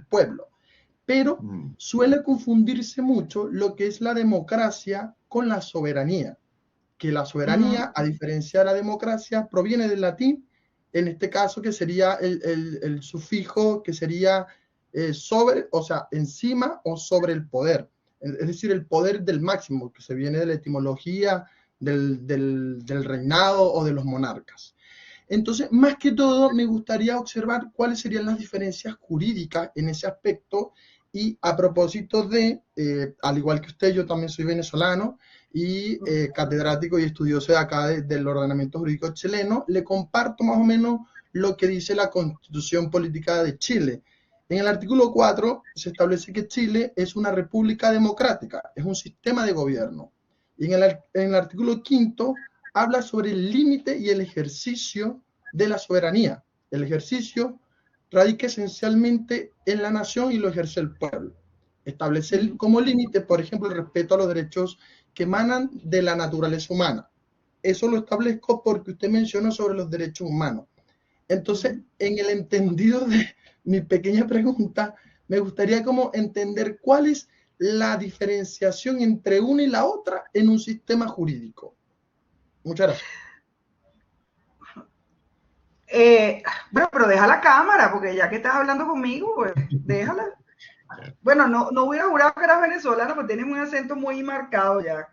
pueblo. Pero suele confundirse mucho lo que es la democracia con la soberanía, que la soberanía, a diferencia de la democracia, proviene del latín, en este caso que sería el sufijo que sería sobre, o sea, encima o sobre el poder. Es decir, el poder del máximo, que se viene de la etimología del reinado o de los monarcas. Entonces, más que todo, me gustaría observar cuáles serían las diferencias jurídicas en ese aspecto. Y a propósito de, al igual que usted, yo también soy venezolano y catedrático y estudioso de acá del ordenamiento jurídico chileno, le comparto más o menos lo que dice la Constitución Política de Chile. En el artículo 4 se establece que Chile es una república democrática, es un sistema de gobierno. Y en el artículo 5 habla sobre el límite y el ejercicio de la soberanía. El ejercicio radica esencialmente en la nación y lo ejerce el pueblo. Establecer como límite, por ejemplo, el respeto a los derechos que emanan de la naturaleza humana. Eso lo establezco porque usted mencionó sobre los derechos humanos. Entonces, en el entendido de mi pequeña pregunta, me gustaría como entender cuál es la diferenciación entre una y la otra en un sistema jurídico. Muchas gracias. Bueno, pero deja la cámara, porque ya que estás hablando conmigo, pues déjala. Bueno, no hubiera jurado que eras venezolano, porque tienes un acento muy marcado ya.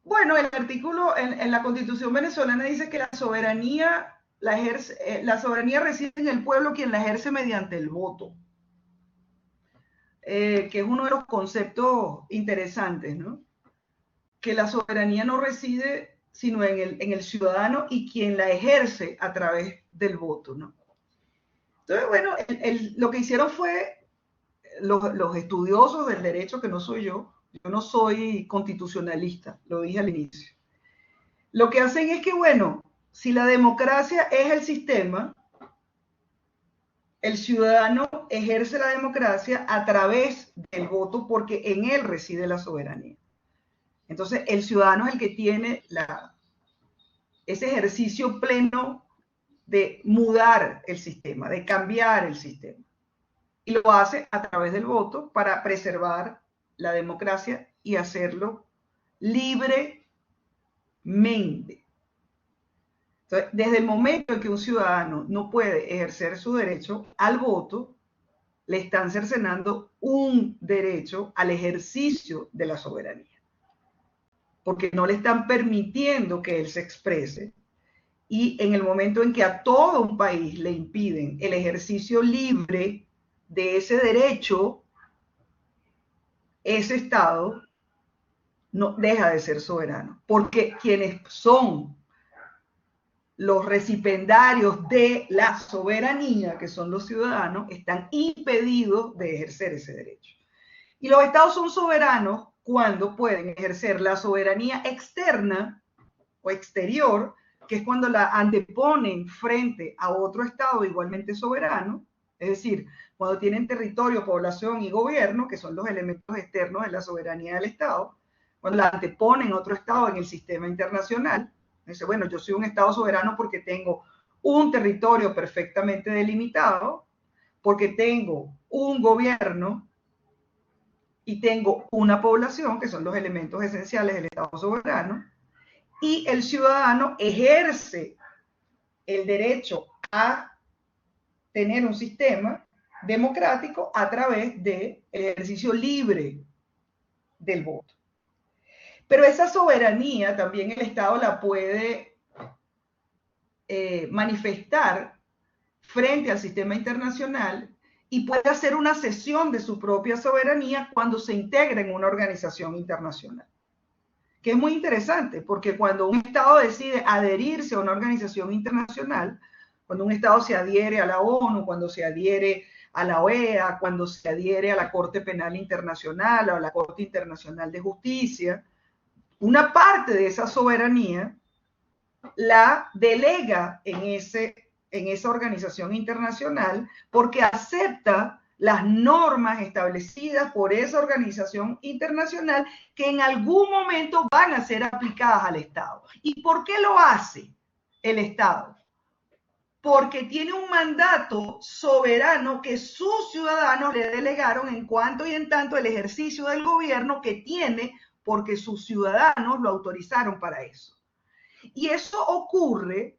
Bueno, el artículo en la Constitución venezolana dice que la soberanía reside en el pueblo, quien la ejerce mediante el voto, que es uno de los conceptos interesantes, ¿no? Que la soberanía no reside sino en el ciudadano y quien la ejerce a través del voto, ¿no? Entonces, bueno, lo que hicieron fue los estudiosos del derecho, que no soy yo no soy constitucionalista, lo dije al inicio. Lo que hacen es que, bueno, si la democracia es el sistema, el ciudadano ejerce la democracia a través del voto porque en él reside la soberanía. Entonces, el ciudadano es el que tiene ese ejercicio pleno de mudar el sistema, de cambiar el sistema. Y lo hace a través del voto para preservar la democracia y hacerlo libremente. Entonces, desde el momento en que un ciudadano no puede ejercer su derecho al voto, le están cercenando un derecho al ejercicio de la soberanía, porque no le están permitiendo que él se exprese. Y en el momento en que a todo un país le impiden el ejercicio libre de ese derecho, ese Estado no deja de ser soberano, porque quienes son los recipiendarios de la soberanía, que son los ciudadanos, están impedidos de ejercer ese derecho. Y los estados son soberanos cuando pueden ejercer la soberanía externa o exterior, que es cuando la anteponen frente a otro estado igualmente soberano, es decir, cuando tienen territorio, población y gobierno, que son los elementos externos de la soberanía del estado, cuando la anteponen a otro estado en el sistema internacional. Dice, bueno, yo soy un estado soberano porque tengo un territorio perfectamente delimitado, porque tengo un gobierno y tengo una población, que son los elementos esenciales del estado soberano, y el ciudadano ejerce el derecho a tener un sistema democrático a través del ejercicio libre del voto. Pero esa soberanía también el Estado la puede manifestar frente al sistema internacional y puede hacer una cesión de su propia soberanía cuando se integra en una organización internacional. Que es muy interesante, porque cuando un Estado decide adherirse a una organización internacional, cuando un Estado se adhiere a la ONU, cuando se adhiere a la OEA, cuando se adhiere a la Corte Penal Internacional o a la Corte Internacional de Justicia, una parte de esa soberanía la delega en esa organización internacional porque acepta las normas establecidas por esa organización internacional que en algún momento van a ser aplicadas al Estado. ¿Y por qué lo hace el Estado? Porque tiene un mandato soberano que sus ciudadanos le delegaron en cuanto y en tanto el ejercicio del gobierno que tiene porque sus ciudadanos lo autorizaron para eso. Y eso ocurre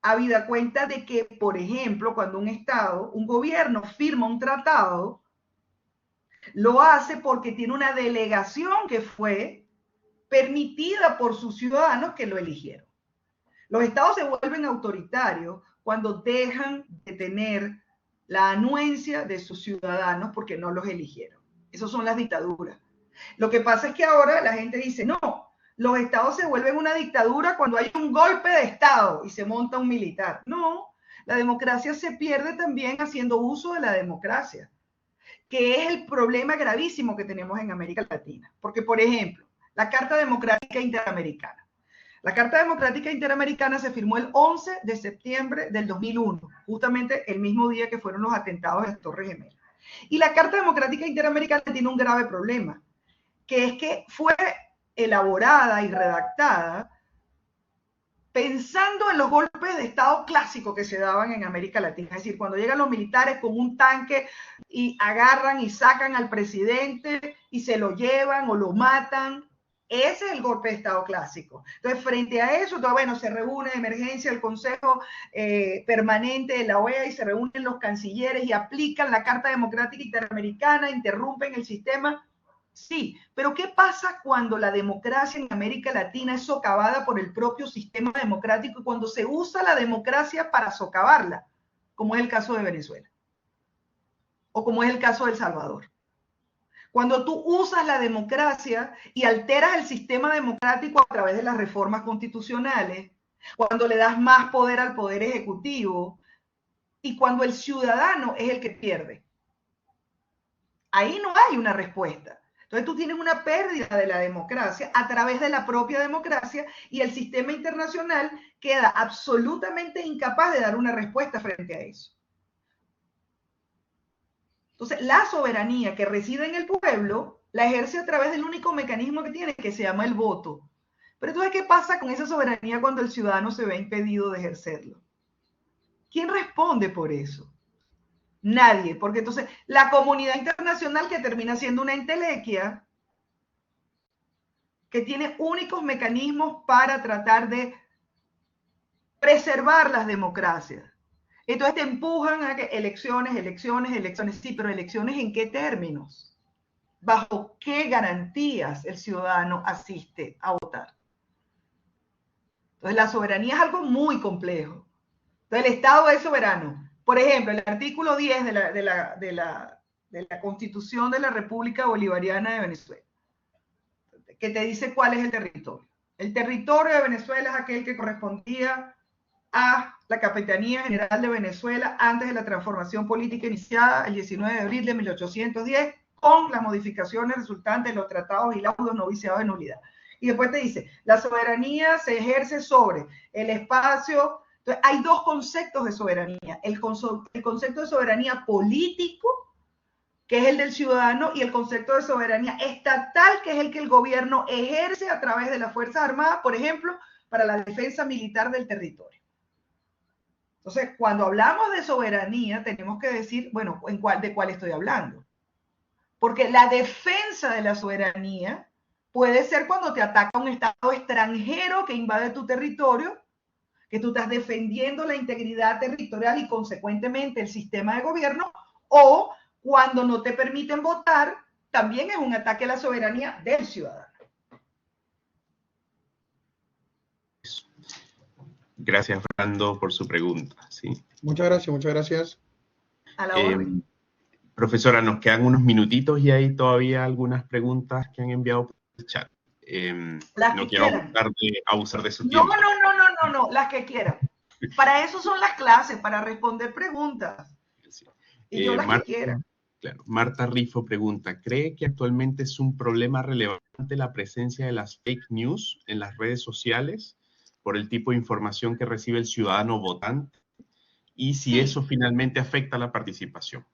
habida cuenta de que, por ejemplo, cuando un Estado, un gobierno firma un tratado, lo hace porque tiene una delegación que fue permitida por sus ciudadanos que lo eligieron. Los Estados se vuelven autoritarios cuando dejan de tener la anuencia de sus ciudadanos porque no los eligieron. Esas son las dictaduras. Lo que pasa es que ahora la gente dice, no, los estados se vuelven una dictadura cuando hay un golpe de estado y se monta un militar. No, la democracia se pierde también haciendo uso de la democracia, que es el problema gravísimo que tenemos en América Latina. Porque, por ejemplo, la Carta Democrática Interamericana. La Carta Democrática Interamericana se firmó el 11 de septiembre del 2001, justamente el mismo día que fueron los atentados de las Torres Gemelas. Y la Carta Democrática Interamericana tiene un grave problema, que es que fue elaborada y redactada pensando en los golpes de Estado clásicos que se daban en América Latina. Es decir, cuando llegan los militares con un tanque y agarran y sacan al presidente y se lo llevan o lo matan. Ese es el golpe de Estado clásico. Entonces, frente a eso, bueno, se reúne de emergencia el Consejo Permanente de la OEA y se reúnen los cancilleres y aplican la Carta Democrática Interamericana, interrumpen el sistema. Sí, pero ¿qué pasa cuando la democracia en América Latina es socavada por el propio sistema democrático y cuando se usa la democracia para socavarla, como es el caso de Venezuela o como es el caso de El Salvador? Cuando tú usas la democracia y alteras el sistema democrático a través de las reformas constitucionales, cuando le das más poder al poder ejecutivo y cuando el ciudadano es el que pierde. Ahí no hay una respuesta. Entonces tú tienes una pérdida de la democracia a través de la propia democracia y el sistema internacional queda absolutamente incapaz de dar una respuesta frente a eso. Entonces la soberanía que reside en el pueblo La ejerce a través del único mecanismo que tiene, que se llama el voto. Pero entonces, ¿qué pasa con esa soberanía cuando el ciudadano se ve impedido de ejercerlo? ¿Quién responde por eso? Nadie, porque entonces la comunidad internacional, que termina siendo una entelequia, que tiene únicos mecanismos para tratar de preservar las democracias. Entonces te empujan a que elecciones, elecciones, elecciones. Sí, pero elecciones ¿en qué términos? ¿Bajo qué garantías el ciudadano asiste a votar? Entonces la soberanía es algo muy complejo. Entonces el Estado es soberano. Por ejemplo, el artículo 10 de la Constitución de la República Bolivariana de Venezuela, que te dice cuál es el territorio. El territorio de Venezuela es aquel que correspondía a la Capitanía General de Venezuela antes de la transformación política iniciada el 19 de abril de 1810, con las modificaciones resultantes de los tratados y laudos no viciados de nulidad. Y después te dice, la soberanía se ejerce sobre el espacio. Entonces, hay dos conceptos de soberanía. El concepto de soberanía político, que es el del ciudadano, y el concepto de soberanía estatal, que es el que el gobierno ejerce a través de las Fuerzas Armadas, por ejemplo, para la defensa militar del territorio. Entonces, cuando hablamos de soberanía, tenemos que decir, bueno, ¿de cuál estoy hablando? Porque la defensa de la soberanía puede ser cuando te ataca un Estado extranjero que invade tu territorio, que tú estás defendiendo la integridad territorial y consecuentemente el sistema de gobierno, o cuando no te permiten votar, también es un ataque a la soberanía del ciudadano. Gracias, Brando, por su pregunta. ¿Sí? Muchas gracias, muchas gracias. A la orden. Profesora, nos quedan unos minutitos y hay todavía algunas preguntas que han enviado por el chat. No quiero abusar de su tiempo. No, las que quieran. Para eso son las clases, para responder preguntas. Sí. Y yo las que quieran. Claro. Marta Rifo pregunta, ¿cree que actualmente es un problema relevante la presencia de las fake news en las redes sociales por el tipo de información que recibe el ciudadano votante? Y si eso finalmente afecta la participación.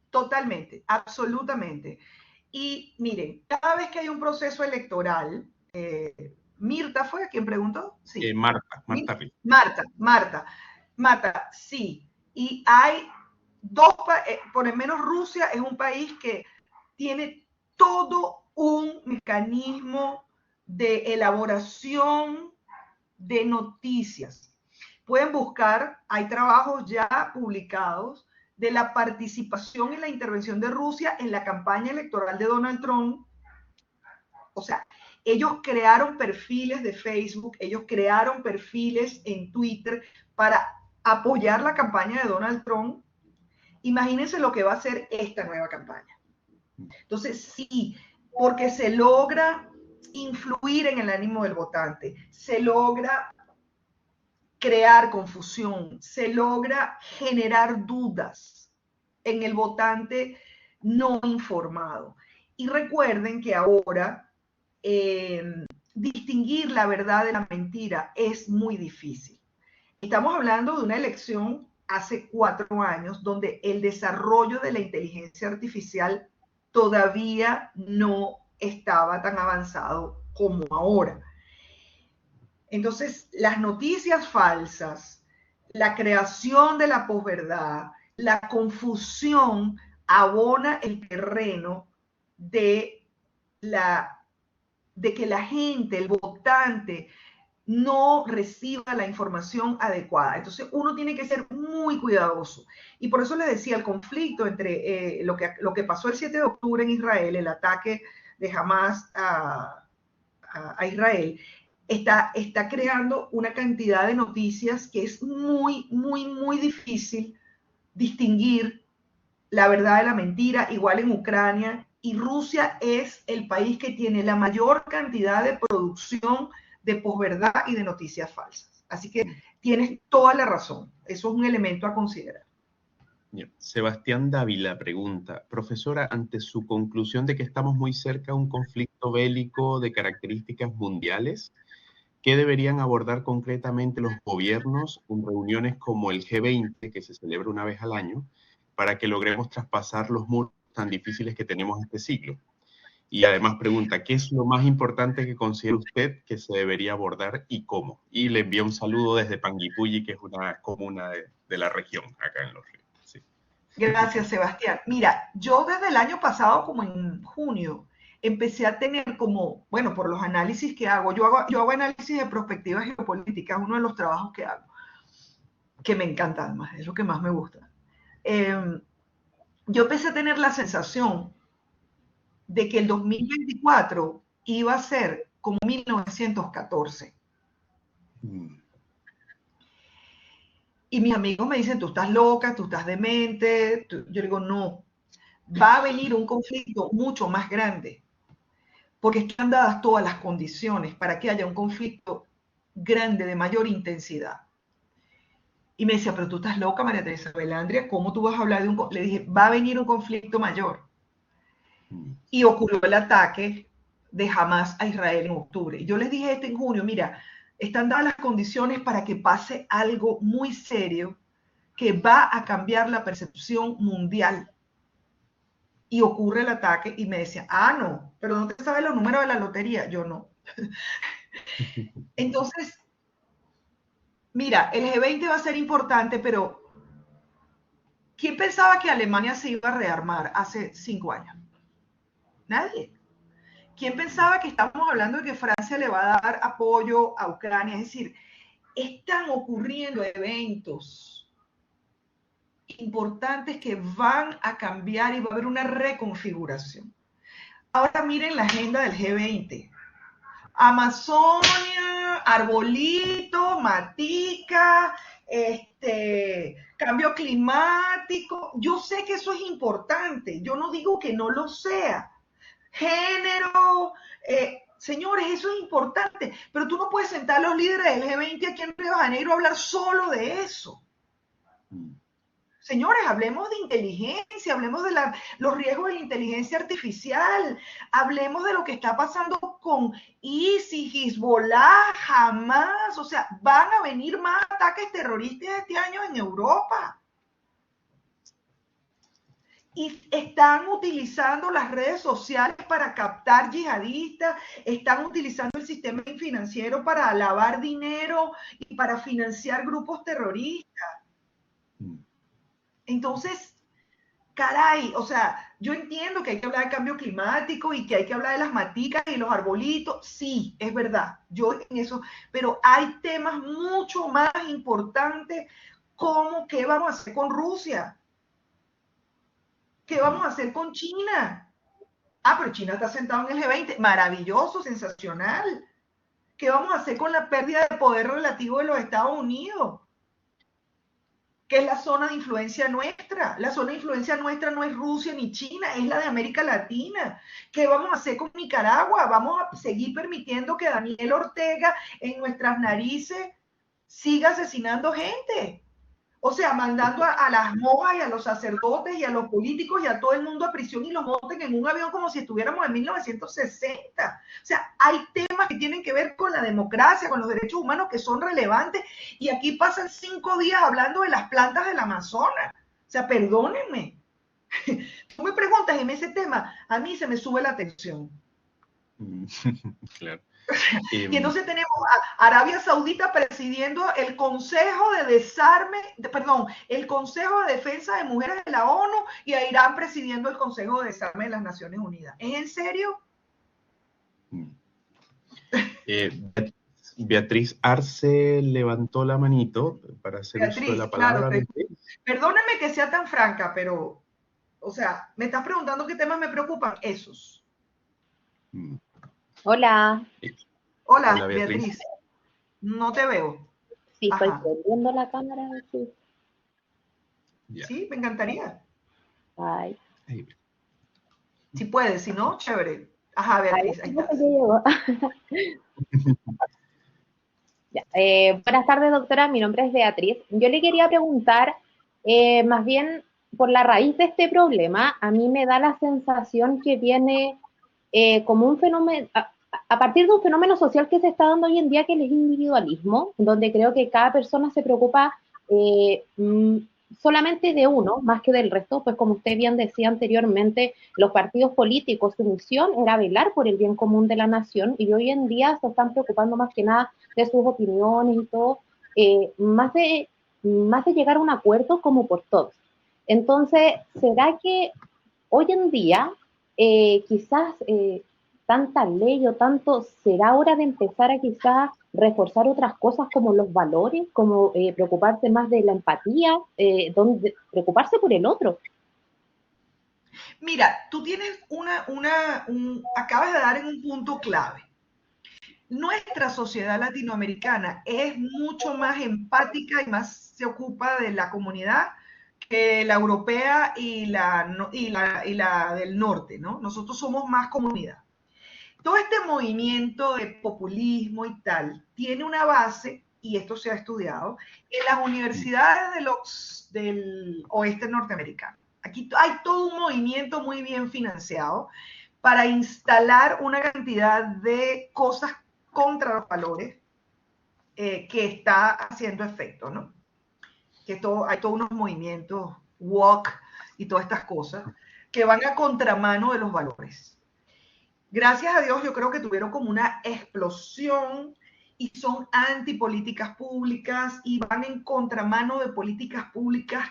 Totalmente, absolutamente. Y miren, cada vez que hay un proceso electoral, Mirta fue quien preguntó. Sí. Marta, sí. Y hay por lo menos Rusia es un país que tiene todo un mecanismo de elaboración de noticias. Pueden buscar, hay trabajos ya publicados de la participación y la intervención de Rusia en la campaña electoral de Donald Trump. O sea, ellos crearon perfiles de Facebook, ellos crearon perfiles en Twitter para apoyar la campaña de Donald Trump. Imagínense lo que va a ser esta nueva campaña. Entonces, sí, porque se logra influir en el ánimo del votante, se logra crear confusión, se logra generar dudas en el votante no informado. Y recuerden que ahora distinguir la verdad de la mentira es muy difícil. Estamos hablando de una elección hace 4 años donde el desarrollo de la inteligencia artificial todavía no estaba tan avanzado como ahora. Entonces, las noticias falsas, la creación de la posverdad, la confusión abona el terreno de que la gente, el votante, no reciba la información adecuada. Entonces, uno tiene que ser muy cuidadoso. Y por eso les decía, el conflicto entre lo que pasó el 7 de octubre en Israel, el ataque de Hamas a Israel, está creando una cantidad de noticias que es muy, muy, muy difícil distinguir la verdad de la mentira, igual en Ucrania, y Rusia es el país que tiene la mayor cantidad de producción de posverdad y de noticias falsas. Así que tienes toda la razón, eso es un elemento a considerar. Sebastián Dávila pregunta, profesora, ante su conclusión de que estamos muy cerca de un conflicto bélico de características mundiales, ¿qué deberían abordar concretamente los gobiernos en reuniones como el G20, que se celebra una vez al año, para que logremos traspasar los muros tan difíciles que tenemos este siglo? Y además pregunta, ¿qué es lo más importante que considera usted que se debería abordar y cómo? Y le envía un saludo desde Panguipulli, que es una comuna de la región, acá en Los Ríos. Sí. Gracias, Sebastián. Mira, yo desde el año pasado, como en junio, empecé a tener como, bueno, por los análisis que hago, yo hago análisis de perspectiva geopolítica, es uno de los trabajos que hago, que me encanta además, es lo que más me gusta. Yo empecé a tener la sensación de que el 2024 iba a ser como 1914. Y mis amigos me dicen, tú estás loca, tú estás demente. Yo digo, no, va a venir un conflicto mucho más grande, porque están dadas todas las condiciones para que haya un conflicto grande de mayor intensidad. Y me decía, pero tú estás loca, María Teresa Belandria, ¿cómo tú vas a hablar de un conflicto? Le dije, va a venir un conflicto mayor. Y ocurrió el ataque de Hamas a Israel en octubre. Yo les dije esto en junio, mira, están dadas las condiciones para que pase algo muy serio que va a cambiar la percepción mundial. Y ocurre el ataque y me decía, no, pero no te sabes los números de la lotería. Yo no. Entonces, mira, el G20 va a ser importante, pero ¿quién pensaba que Alemania se iba a rearmar hace 5 años? Nadie. ¿Quién pensaba que estamos hablando de que Francia le va a dar apoyo a Ucrania? Es decir, están ocurriendo eventos importantes que van a cambiar y va a haber una reconfiguración. Ahora miren la agenda del G20. Amazonia, arbolito, matica, cambio climático. Yo sé que eso es importante, yo no digo que no lo sea. Género, señores, eso es importante, pero tú no puedes sentar a los líderes del G20 aquí en Río de Janeiro a hablar solo de eso. Señores, hablemos de inteligencia, hablemos de los riesgos de la inteligencia artificial, hablemos de lo que está pasando con ISIS, Hezbollah, Hamas, o sea, van a venir más ataques terroristas este año en Europa. Y están utilizando las redes sociales para captar yihadistas, están utilizando el sistema financiero para lavar dinero y para financiar grupos terroristas. Entonces, caray, o sea, yo entiendo que hay que hablar de cambio climático y que hay que hablar de las maticas y los arbolitos, sí, es verdad, yo en eso, pero hay temas mucho más importantes como qué vamos a hacer con Rusia, qué vamos a hacer con China. Pero China está sentado en el G20, maravilloso, sensacional. ¿Qué vamos a hacer con la pérdida de poder relativo de los Estados Unidos? Que es la zona de influencia nuestra. La zona de influencia nuestra no es Rusia ni China, es la de América Latina. ¿Qué vamos a hacer con Nicaragua? ¿Vamos a seguir permitiendo que Daniel Ortega en nuestras narices siga asesinando gente? O sea, mandando a las monjas y a los sacerdotes y a los políticos y a todo el mundo a prisión y los monten en un avión como si estuviéramos en 1960. O sea, hay temas que tienen que ver con la democracia, con los derechos humanos que son relevantes y aquí pasan 5 días hablando de las plantas del Amazonas. O sea, perdónenme. Tú me preguntas en ese tema, a mí se me sube la tensión. Claro. Y entonces tenemos a Arabia Saudita presidiendo el Consejo de Desarme, el Consejo de Defensa de Mujeres de la ONU y a Irán presidiendo el Consejo de Desarme de las Naciones Unidas. ¿Es en serio? Beatriz Arce levantó la manito para hacer uso de la palabra. Claro, perdóname que sea tan franca, pero, o sea, me estás preguntando qué temas me preocupan. Esos. Hola. Hola, Beatriz. No te veo. Sí, estoy prendiendo la cámara. Sí. Sí, me encantaría. Ay. Si puedes, si no, chévere. Ajá, Beatriz, ahí está. Buenas tardes, doctora. Mi nombre es Beatriz. Yo le quería preguntar, más bien, por la raíz de este problema, a mí me da la sensación que viene como un fenómeno, a partir de un fenómeno social que se está dando hoy en día, que es el individualismo, donde creo que cada persona se preocupa solamente de uno, más que del resto, pues como usted bien decía anteriormente, los partidos políticos, su misión era velar por el bien común de la nación y hoy en día se están preocupando más que nada de sus opiniones y todo, más de llegar a un acuerdo como por todos. Entonces, ¿será que hoy en día quizás tanta ley o tanto, será hora de empezar a quizás reforzar otras cosas como los valores, como preocuparse más de la empatía, preocuparse por el otro? Mira, tú tienes acabas de dar en un punto clave. Nuestra sociedad latinoamericana es mucho más empática y más se ocupa de la comunidad que la europea y la del norte, ¿no? Nosotros somos más comunidad. Todo este movimiento de populismo y tal tiene una base, y esto se ha estudiado, en las universidades del oeste norteamericano. Aquí hay todo un movimiento muy bien financiado para instalar una cantidad de cosas contra los valores que está haciendo efecto, ¿no? Hay todos unos movimientos, woke y todas estas cosas, que van a contramano de los valores. Gracias a Dios, yo creo que tuvieron como una explosión y son antipolíticas públicas y van en contramano de políticas públicas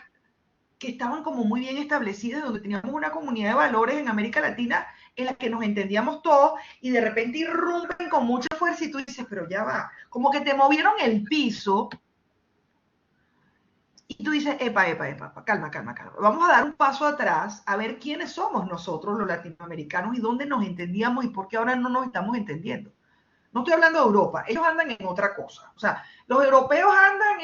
que estaban como muy bien establecidas, donde teníamos una comunidad de valores en América Latina en la que nos entendíamos todos y de repente irrumpen con mucha fuerza y tú dices, pero ya va, como que te movieron el piso y tú dices, epa, calma. Vamos a dar un paso atrás a ver quiénes somos nosotros los latinoamericanos y dónde nos entendíamos y por qué ahora no nos estamos entendiendo. No estoy hablando de Europa, ellos andan en otra cosa. O sea, los europeos andan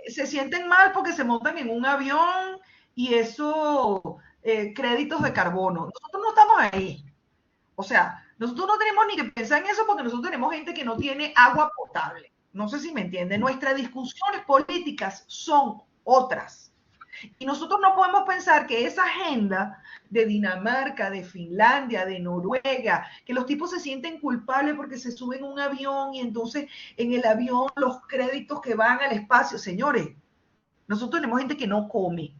se sienten mal porque se montan en un avión y eso, créditos de carbono. Nosotros no estamos ahí. O sea, nosotros no tenemos ni que pensar en eso porque nosotros tenemos gente que no tiene agua potable. No sé si me entiende. Nuestras discusiones políticas son otras. Y nosotros no podemos pensar que esa agenda de Dinamarca, de Finlandia, de Noruega, que los tipos se sienten culpables porque se suben a un avión y entonces en el avión los créditos que van al espacio. Señores, nosotros tenemos gente que no come.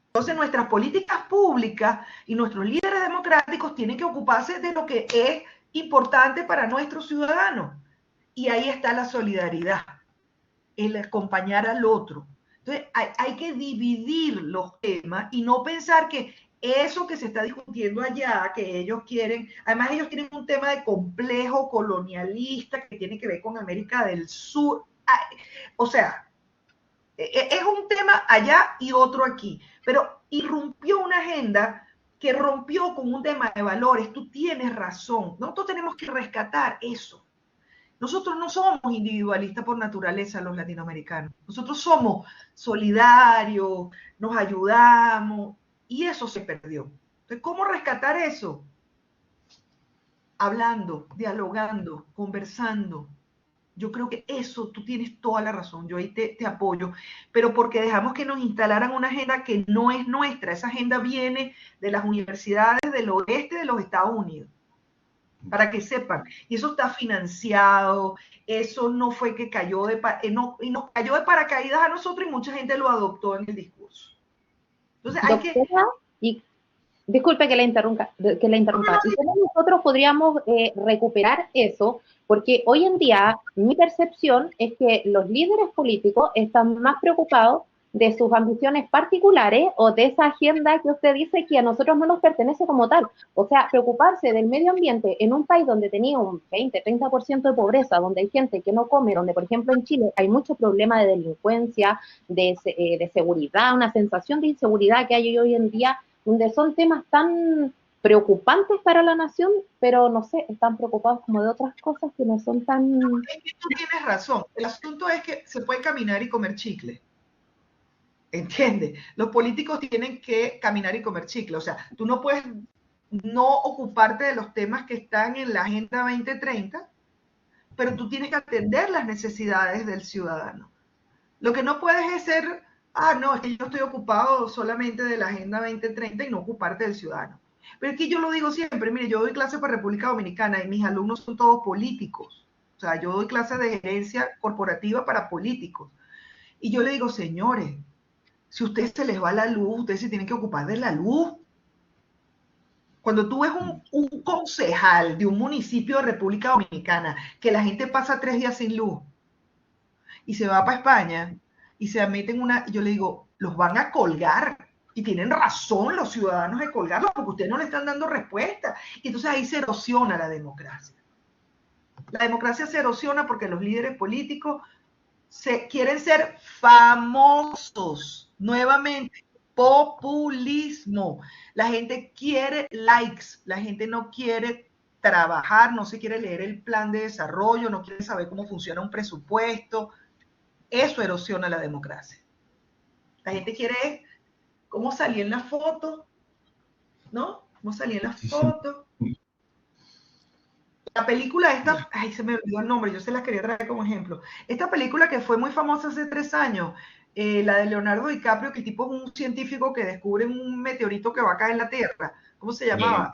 Entonces nuestras políticas públicas y nuestros líderes democráticos tienen que ocuparse de lo que es importante para nuestros ciudadanos. Y ahí está la solidaridad, el acompañar al otro. Entonces hay que dividir los temas y no pensar que eso que se está discutiendo allá, que ellos quieren, además ellos tienen un tema de complejo colonialista que tiene que ver con América del Sur. O sea, es un tema allá y otro aquí, pero irrumpió una agenda que rompió con un tema de valores. Tú tienes razón, nosotros tenemos que rescatar eso. Nosotros no somos individualistas por naturaleza los latinoamericanos. Nosotros somos solidarios, nos ayudamos y eso se perdió. Entonces, ¿cómo rescatar eso? Hablando, dialogando, conversando. Yo creo que eso, tú tienes toda la razón, yo ahí te apoyo, pero porque dejamos que nos instalaran una agenda que no es nuestra. Esa agenda viene de las universidades del oeste de los Estados Unidos. Para que sepan, y eso está financiado, eso no fue que cayó y nos cayó de paracaídas a nosotros y mucha gente lo adoptó en el discurso. Entonces hay Doctora, y disculpe que la interrumpa. ¿Y cómo nosotros podríamos recuperar eso? Porque hoy en día mi percepción es que los líderes políticos están más preocupados de sus ambiciones particulares o de esa agenda que usted dice que a nosotros no nos pertenece como tal. O sea, preocuparse del medio ambiente en un país donde tenía un 20-30% de pobreza, donde hay gente que no come, donde por ejemplo en Chile hay mucho problema de delincuencia, de seguridad, una sensación de inseguridad que hay hoy en día, donde son temas tan preocupantes para la nación, pero no sé, están preocupados como de otras cosas que no son tan... No, es que tú tienes razón. El asunto es que se puede caminar y comer chicle. ¿Entiendes? Los políticos tienen que caminar y comer chicle. O sea, tú no puedes no ocuparte de los temas que están en la Agenda 2030, pero tú tienes que atender las necesidades del ciudadano. Lo que no puedes es ser, no, es que yo estoy ocupado solamente de la Agenda 2030 y no ocuparte del ciudadano. Pero es que yo lo digo siempre, mire, yo doy clase para República Dominicana y mis alumnos son todos políticos. O sea, yo doy clases de gerencia corporativa para políticos. Y yo le digo, señores, si a ustedes se les va la luz, ustedes se tienen que ocupar de la luz. Cuando tú ves un concejal de un municipio de República Dominicana, que la gente pasa 3 días sin luz y se va para España y se mete en una, yo le digo, los van a colgar. Y tienen razón los ciudadanos de colgarlos porque ustedes no le están dando respuesta. Y entonces ahí se erosiona la democracia. La democracia se erosiona porque los líderes políticos quieren ser famosos. Nuevamente, populismo. La gente quiere likes, la gente no quiere trabajar, no se quiere leer el plan de desarrollo, no quiere saber cómo funciona un presupuesto. Eso erosiona la democracia. La gente quiere cómo salí en la foto, ¿no? Cómo salí en la foto. La película esta, ay, se me olvidó el nombre, yo se las quería traer como ejemplo. Esta película que fue muy famosa hace 3 años, la de Leonardo DiCaprio, que el tipo es un científico que descubre un meteorito que va a caer en la Tierra. ¿Cómo se llamaba?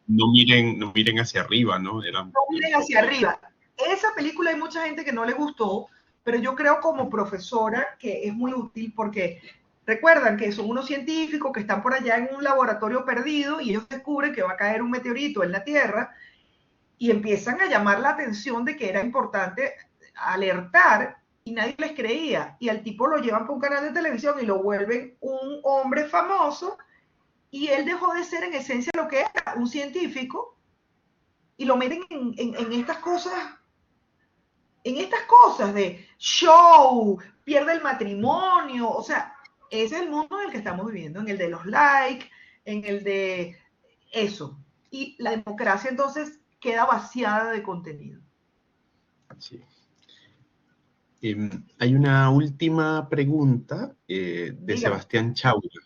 No miren hacia arriba, ¿no? No miren hacia arriba. Esa película hay mucha gente que no le gustó, pero yo creo como profesora que es muy útil porque recuerdan que son unos científicos que están por allá en un laboratorio perdido y ellos descubren que va a caer un meteorito en la Tierra y empiezan a llamar la atención de que era importante alertar y nadie les creía. Y al tipo lo llevan por un canal de televisión y lo vuelven un hombre famoso y él dejó de ser en esencia lo que era, un científico, y lo meten en estas cosas de show, pierde el matrimonio, o sea, ese es el mundo en el que estamos viviendo, en el de los likes, en el de eso. Y la democracia entonces queda vaciada de contenido. Sí. Hay una última pregunta de Dígame. Sebastián Chaura.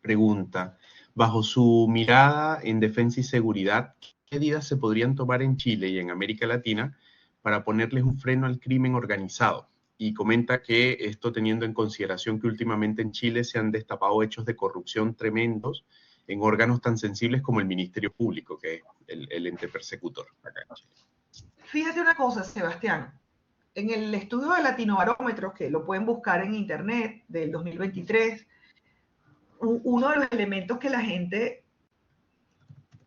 Pregunta, bajo su mirada en defensa y seguridad, ¿qué medidas se podrían tomar en Chile y en América Latina para ponerles un freno al crimen organizado? Y comenta que esto teniendo en consideración que últimamente en Chile se han destapado hechos de corrupción tremendos en órganos tan sensibles como el Ministerio Público, que es el ente persecutor acá en Chile. Fíjate una cosa, Sebastián. En el estudio de Latinobarómetros, que lo pueden buscar en internet, del 2023, uno de los elementos que la gente,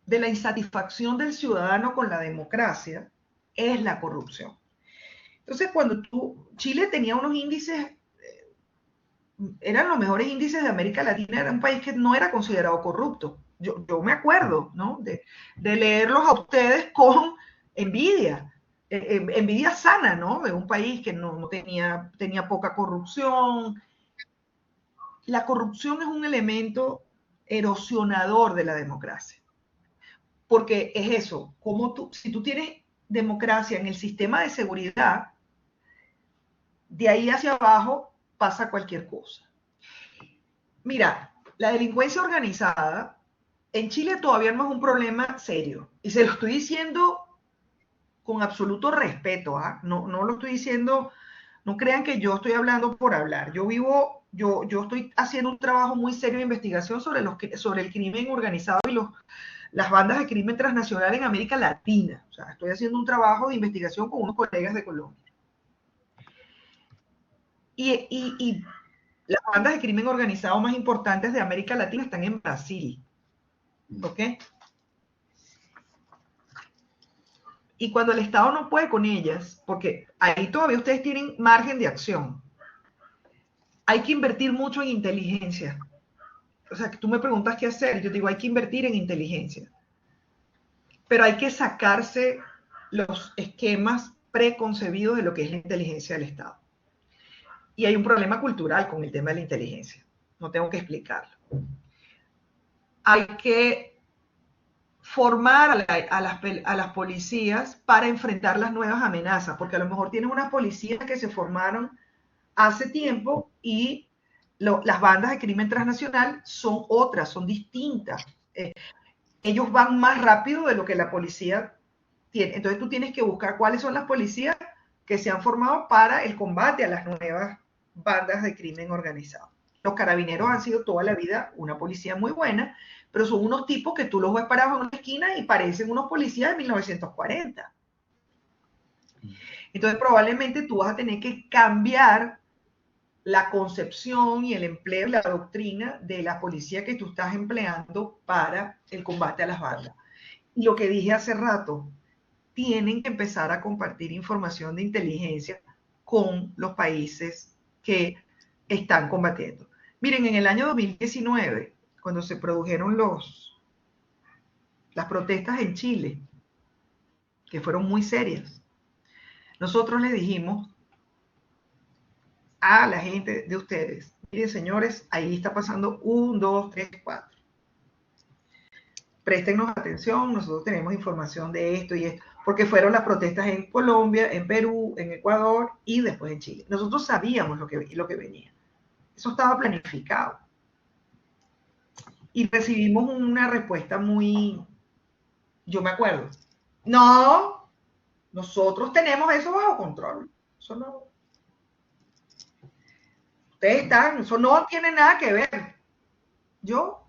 de la insatisfacción del ciudadano con la democracia, es la corrupción. Entonces, cuando Chile tenía unos índices, eran los mejores índices de América Latina, era un país que no era considerado corrupto. Yo me acuerdo, ¿no? De leerlos a ustedes con envidia, envidia sana, ¿no? De un país que no tenía poca corrupción. La corrupción es un elemento erosionador de la democracia. Porque es eso, si tú tienes democracia en el sistema de seguridad, de ahí hacia abajo pasa cualquier cosa. Mira, la delincuencia organizada en Chile todavía no es un problema serio. Y se lo estoy diciendo con absoluto respeto, ¿ah? No lo estoy diciendo, no crean que yo estoy hablando por hablar. Yo estoy haciendo un trabajo muy serio de investigación sobre el crimen organizado y las bandas de crimen transnacional en América Latina. O sea, estoy haciendo un trabajo de investigación con unos colegas de Colombia. Y las bandas de crimen organizado más importantes de América Latina están en Brasil. ¿Ok? Y cuando el Estado no puede con ellas, porque ahí todavía ustedes tienen margen de acción, hay que invertir mucho en inteligencia. O sea, que tú me preguntas qué hacer, y yo digo, hay que invertir en inteligencia. Pero hay que sacarse los esquemas preconcebidos de lo que es la inteligencia del Estado. Y hay un problema cultural con el tema de la inteligencia. No tengo que explicarlo. Hay que formar a las policías para enfrentar las nuevas amenazas, porque a lo mejor tienes unas policías que se formaron hace tiempo y las bandas de crimen transnacional son otras, son distintas. Ellos van más rápido de lo que la policía tiene. Entonces tú tienes que buscar cuáles son las policías que se han formado para el combate a las nuevas bandas de crimen organizado. Los carabineros han sido toda la vida una policía muy buena, pero son unos tipos que tú los ves parados en una esquina y parecen unos policías de 1940. Entonces probablemente tú vas a tener que cambiar la concepción y el empleo, la doctrina de la policía que tú estás empleando para el combate a las bandas. Y lo que dije hace rato, tienen que empezar a compartir información de inteligencia con los países que están combatiendo. Miren, en el año 2019, cuando se produjeron las protestas en Chile, que fueron muy serias, nosotros le dijimos a la gente de ustedes, miren señores, ahí está pasando 1, 2, 3, 4. Préstenos atención, nosotros tenemos información de esto y esto, porque fueron las protestas en Colombia, en Perú, en Ecuador y después en Chile. Nosotros sabíamos lo que venía. Eso estaba planificado. Y recibimos una respuesta yo me acuerdo, no, nosotros tenemos eso bajo control. Eso no. Eso no tiene nada que ver. Yo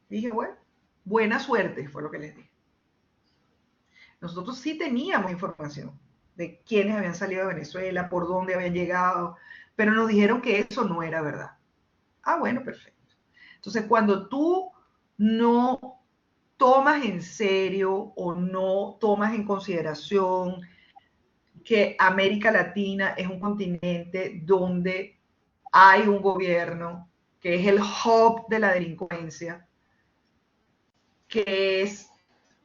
dije, bueno, buena suerte, fue lo que les dije. Nosotros sí teníamos información de quiénes habían salido de Venezuela, por dónde habían llegado, pero nos dijeron que eso no era verdad. Ah, bueno, perfecto. Entonces, cuando tú no tomas en serio o no tomas en consideración que América Latina es un continente donde hay un gobierno que es el hub de la delincuencia, que es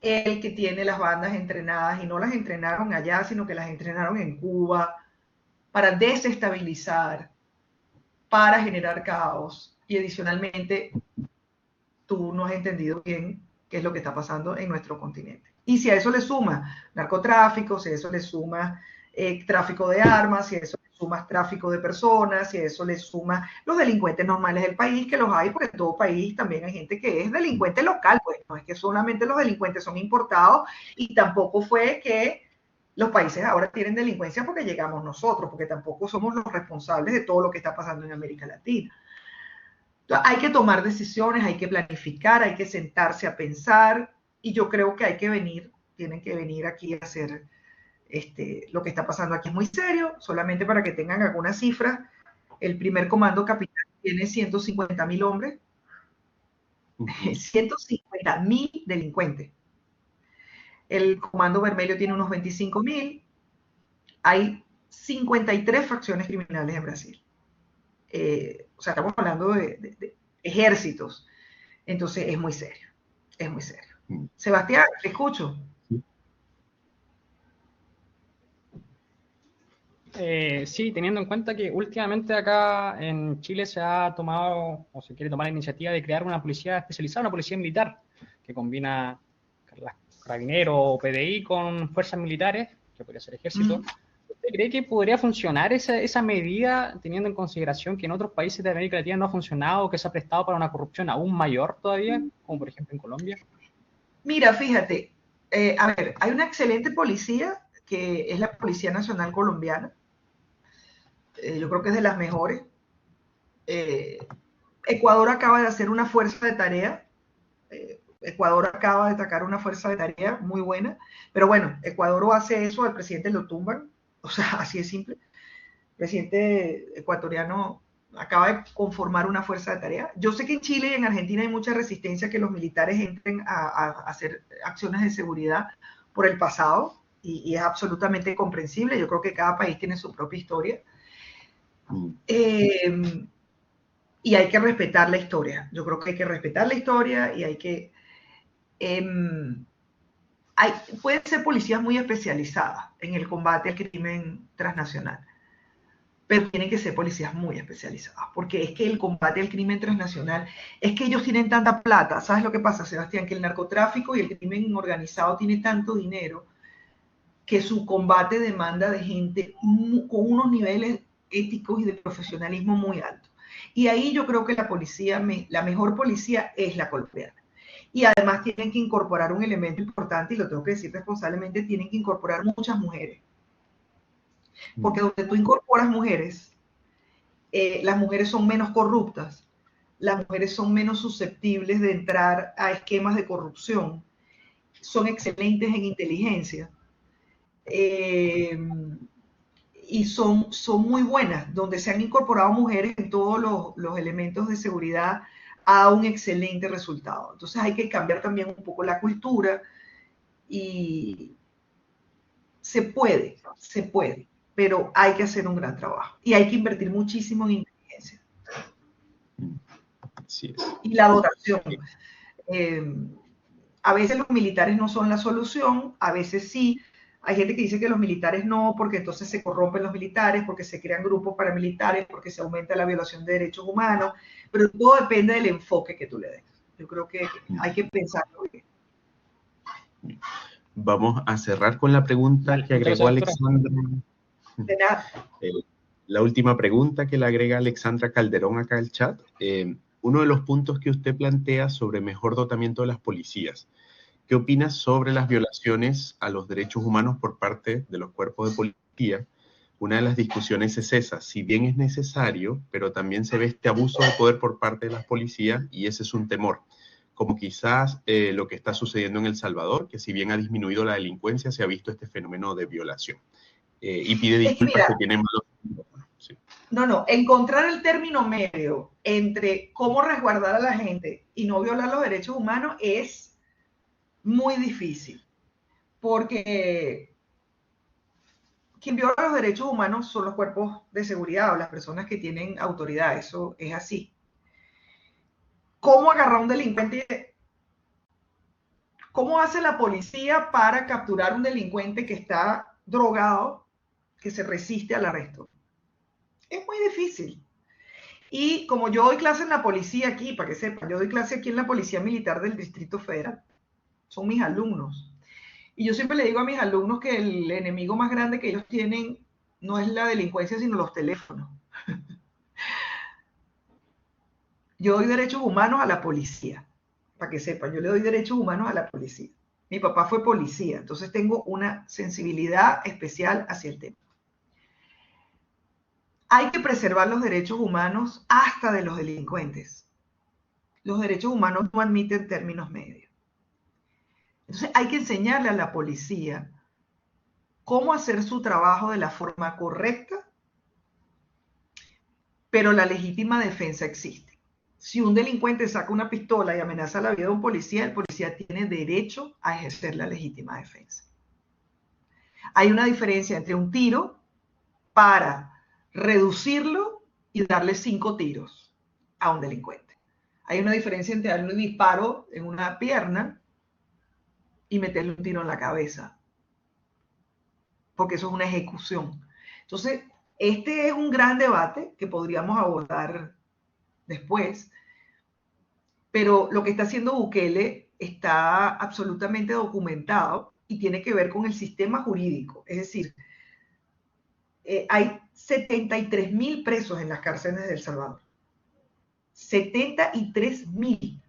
el que tiene las bandas entrenadas, y no las entrenaron allá, sino que las entrenaron en Cuba para desestabilizar, para generar caos, y adicionalmente tú no has entendido bien qué es lo que está pasando en nuestro continente. Y si a eso le suma narcotráfico, si a eso le suma tráfico de armas, si a eso le suma tráfico de personas, si a eso le suma los delincuentes normales del país, que los hay, porque en todo país también hay gente que es delincuente local, pues no es que solamente los delincuentes son importados, y tampoco fue que los países ahora tienen delincuencia porque llegamos nosotros, porque tampoco somos los responsables de todo lo que está pasando en América Latina. Entonces, hay que tomar decisiones, hay que planificar, hay que sentarse a pensar, y yo creo que tienen que venir aquí a hacer lo que está pasando aquí es muy serio. Solamente para que tengan algunas cifras, el primer comando capital tiene 150.000 hombres, 150.000 delincuentes. El comando vermelho tiene unos 25.000. Hay 53 facciones criminales en Brasil. O sea, estamos hablando de ejércitos. Entonces es muy serio, es muy serio. Sebastián, te escucho. Sí, teniendo en cuenta que últimamente acá en Chile se ha tomado, o se quiere tomar la iniciativa de crear una policía especializada, una policía militar, que combina carabineros o PDI con fuerzas militares, que podría ser ejército. ¿Usted cree que podría funcionar esa medida, teniendo en consideración que en otros países de América Latina no ha funcionado, que se ha prestado para una corrupción aún mayor todavía, como por ejemplo en Colombia? Mira, fíjate, a ver, hay una excelente policía que es la Policía Nacional Colombiana. Yo creo que es de las mejores. Ecuador acaba de hacer una fuerza de tarea. Ecuador acaba de sacar una fuerza de tarea muy buena. Pero bueno, Ecuador o hace eso, al presidente lo tumban. O sea, así es simple. El presidente ecuatoriano acaba de conformar una fuerza de tarea. Yo sé que en Chile y en Argentina hay mucha resistencia a que los militares entren a hacer acciones de seguridad por el pasado, y es absolutamente comprensible. Yo creo que cada país tiene su propia historia. Y hay que respetar la historia. Yo creo que hay que respetar la historia y hay que... pueden ser policías muy especializadas en el combate al crimen transnacional, pero tienen que ser policías muy especializadas, porque es que el combate al crimen transnacional, es que ellos tienen tanta plata. ¿Sabes lo que pasa, Sebastián? Que el narcotráfico y el crimen organizado tiene tanto dinero que su combate demanda de gente con unos niveles éticos y de profesionalismo muy altos. Y ahí yo creo que la mejor policía es la colombiana. Y además tienen que incorporar un elemento importante, y lo tengo que decir responsablemente, tienen que incorporar muchas mujeres. Porque donde tú incorporas mujeres, las mujeres son menos corruptas, las mujeres son menos susceptibles de entrar a esquemas de corrupción, son excelentes en inteligencia, y son muy buenas, donde se han incorporado mujeres en todos los elementos de seguridad, a un excelente resultado. Entonces hay que cambiar también un poco la cultura y se puede, pero hay que hacer un gran trabajo y hay que invertir muchísimo en inteligencia. Así es. Y la dotación. A veces los militares no son la solución, a veces sí. Hay gente que dice que los militares no, porque entonces se corrompen los militares, porque se crean grupos paramilitares, porque se aumenta la violación de derechos humanos, pero todo depende del enfoque que tú le des. Yo creo que hay que pensarlo bien. Vamos a cerrar con la pregunta que agregó Alexandra. De nada. La última pregunta que le agrega Alexandra Calderón acá al chat. Uno de los puntos que usted plantea sobre mejor dotamiento de las policías. ¿Qué opinas sobre las violaciones a los derechos humanos por parte de los cuerpos de policía? Una de las discusiones es esa, si bien es necesario, pero también se ve este abuso de poder por parte de las policías y ese es un temor, como quizás lo que está sucediendo en El Salvador, que si bien ha disminuido la delincuencia, se ha visto este fenómeno de violación. Y pide disculpas que tiene malos... Sí. No, encontrar el término medio entre cómo resguardar a la gente y no violar los derechos humanos es muy difícil, porque quien viola los derechos humanos son los cuerpos de seguridad o las personas que tienen autoridad, eso es así. ¿Cómo agarrar a un delincuente? ¿Cómo hace la policía para capturar a un delincuente que está drogado, que se resiste al arresto? Es muy difícil. Y como yo doy clase en la policía aquí, para que sepan, yo doy clase aquí en la Policía Militar del Distrito Federal. Son mis alumnos. Y yo siempre le digo a mis alumnos que el enemigo más grande que ellos tienen no es la delincuencia, sino los teléfonos. Yo doy derechos humanos a la policía, para que sepan, yo le doy derechos humanos a la policía. Mi papá fue policía, entonces tengo una sensibilidad especial hacia el tema. Hay que preservar los derechos humanos hasta de los delincuentes. Los derechos humanos no admiten términos medios. Entonces hay que enseñarle a la policía cómo hacer su trabajo de la forma correcta, pero la legítima defensa existe. Si un delincuente saca una pistola y amenaza la vida de un policía, el policía tiene derecho a ejercer la legítima defensa. Hay una diferencia entre un tiro para reducirlo y darle 5 tiros a un delincuente. Hay una diferencia entre darle un disparo en una pierna y meterle un tiro en la cabeza, porque eso es una ejecución. Entonces, este es un gran debate que podríamos abordar después, pero lo que está haciendo Bukele está absolutamente documentado y tiene que ver con el sistema jurídico. Es decir, hay 73.000 presos en las cárceles de El Salvador. 73.000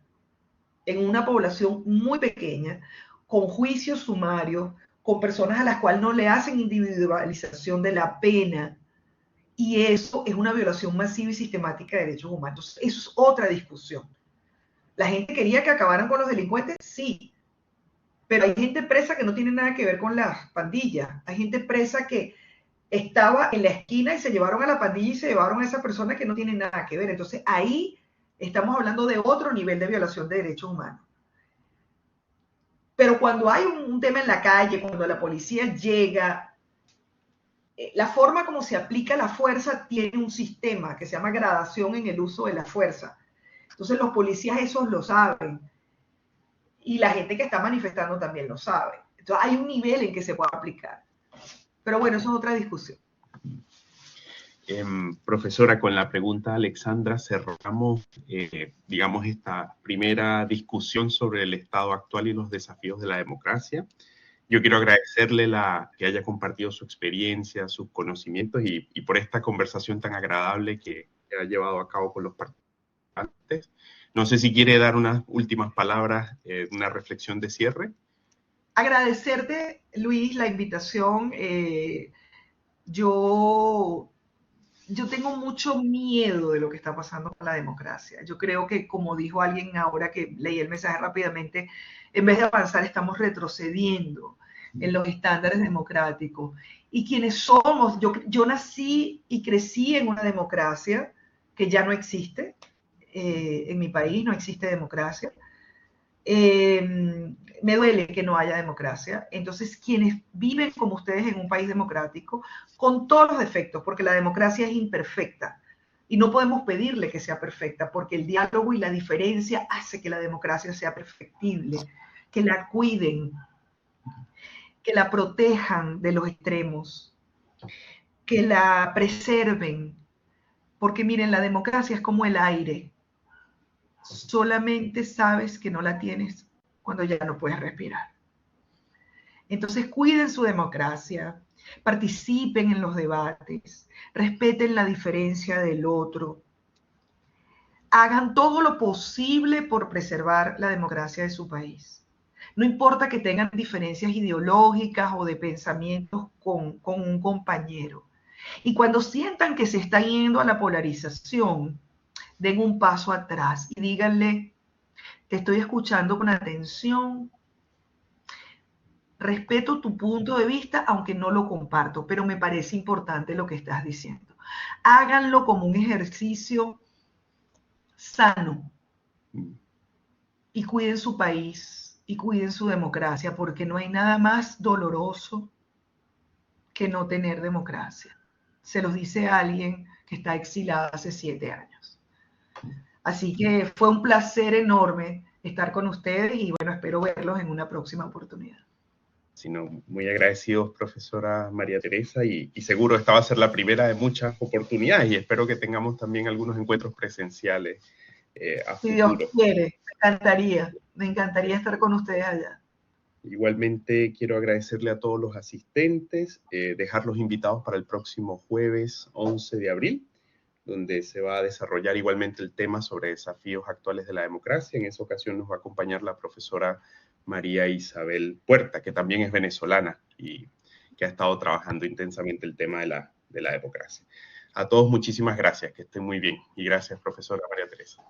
en una población muy pequeña, con juicios sumarios, con personas a las cuales no le hacen individualización de la pena, y eso es una violación masiva y sistemática de derechos humanos. Eso es otra discusión. ¿La gente quería que acabaran con los delincuentes? Sí, pero hay gente presa que no tiene nada que ver con las pandillas. Hay gente presa que estaba en la esquina y se llevaron a la pandilla y se llevaron a esa persona que no tiene nada que ver. Entonces ahí estamos hablando de otro nivel de violación de derechos humanos. Pero cuando hay un tema en la calle, cuando la policía llega, la forma como se aplica la fuerza tiene un sistema que se llama gradación en el uso de la fuerza. Entonces los policías esos lo saben y la gente que está manifestando también lo sabe. Entonces hay un nivel en que se puede aplicar. Pero bueno, eso es otra discusión. Profesora, con la pregunta de Alexandra cerramos, digamos, esta primera discusión sobre el estado actual y los desafíos de la democracia. Yo quiero agradecerle que haya compartido su experiencia, sus conocimientos y por esta conversación tan agradable que ha llevado a cabo con los participantes. No sé si quiere dar unas últimas palabras, una reflexión de cierre. Agradecerte, Luis, la invitación. Yo tengo mucho miedo de lo que está pasando con la democracia. Yo creo que, como dijo alguien ahora que leí el mensaje rápidamente, en vez de avanzar estamos retrocediendo. en los estándares democráticos. Y quienes somos, yo nací y crecí en una democracia que ya no existe, en mi país no existe democracia. Me duele que no haya democracia. Entonces, quienes viven como ustedes en un país democrático, con todos los defectos, porque la democracia es imperfecta, y no podemos pedirle que sea perfecta, porque el diálogo y la diferencia hace que la democracia sea perfectible, que la cuiden, que la protejan de los extremos, que la preserven, porque miren, la democracia es como el aire, solamente sabes que no la tienes cuando ya no puedes respirar. Entonces cuiden su democracia, participen en los debates, respeten la diferencia del otro, hagan todo lo posible por preservar la democracia de su país. No importa que tengan diferencias ideológicas o de pensamientos con un compañero. Y cuando sientan que se están yendo a la polarización, den un paso atrás y díganle, te estoy escuchando con atención, respeto tu punto de vista, aunque no lo comparto, pero me parece importante lo que estás diciendo. Háganlo como un ejercicio sano y cuiden su país y cuiden su democracia, porque no hay nada más doloroso que no tener democracia. Se los dice alguien que está exilado hace 7 años. Así que fue un placer enorme estar con ustedes y bueno, espero verlos en una próxima oportunidad. Sino muy agradecidos, profesora María Teresa, y seguro esta va a ser la primera de muchas oportunidades y espero que tengamos también algunos encuentros presenciales a futuro. Si Dios quiere, me encantaría estar con ustedes allá. Igualmente quiero agradecerle a todos los asistentes, dejarlos invitados para el próximo jueves 11 de abril, donde se va a desarrollar igualmente el tema sobre desafíos actuales de la democracia. En esa ocasión nos va a acompañar la profesora María Isabel Puerta, que también es venezolana y que ha estado trabajando intensamente el tema de la democracia. A todos muchísimas gracias, que estén muy bien. Y gracias, profesora María Teresa.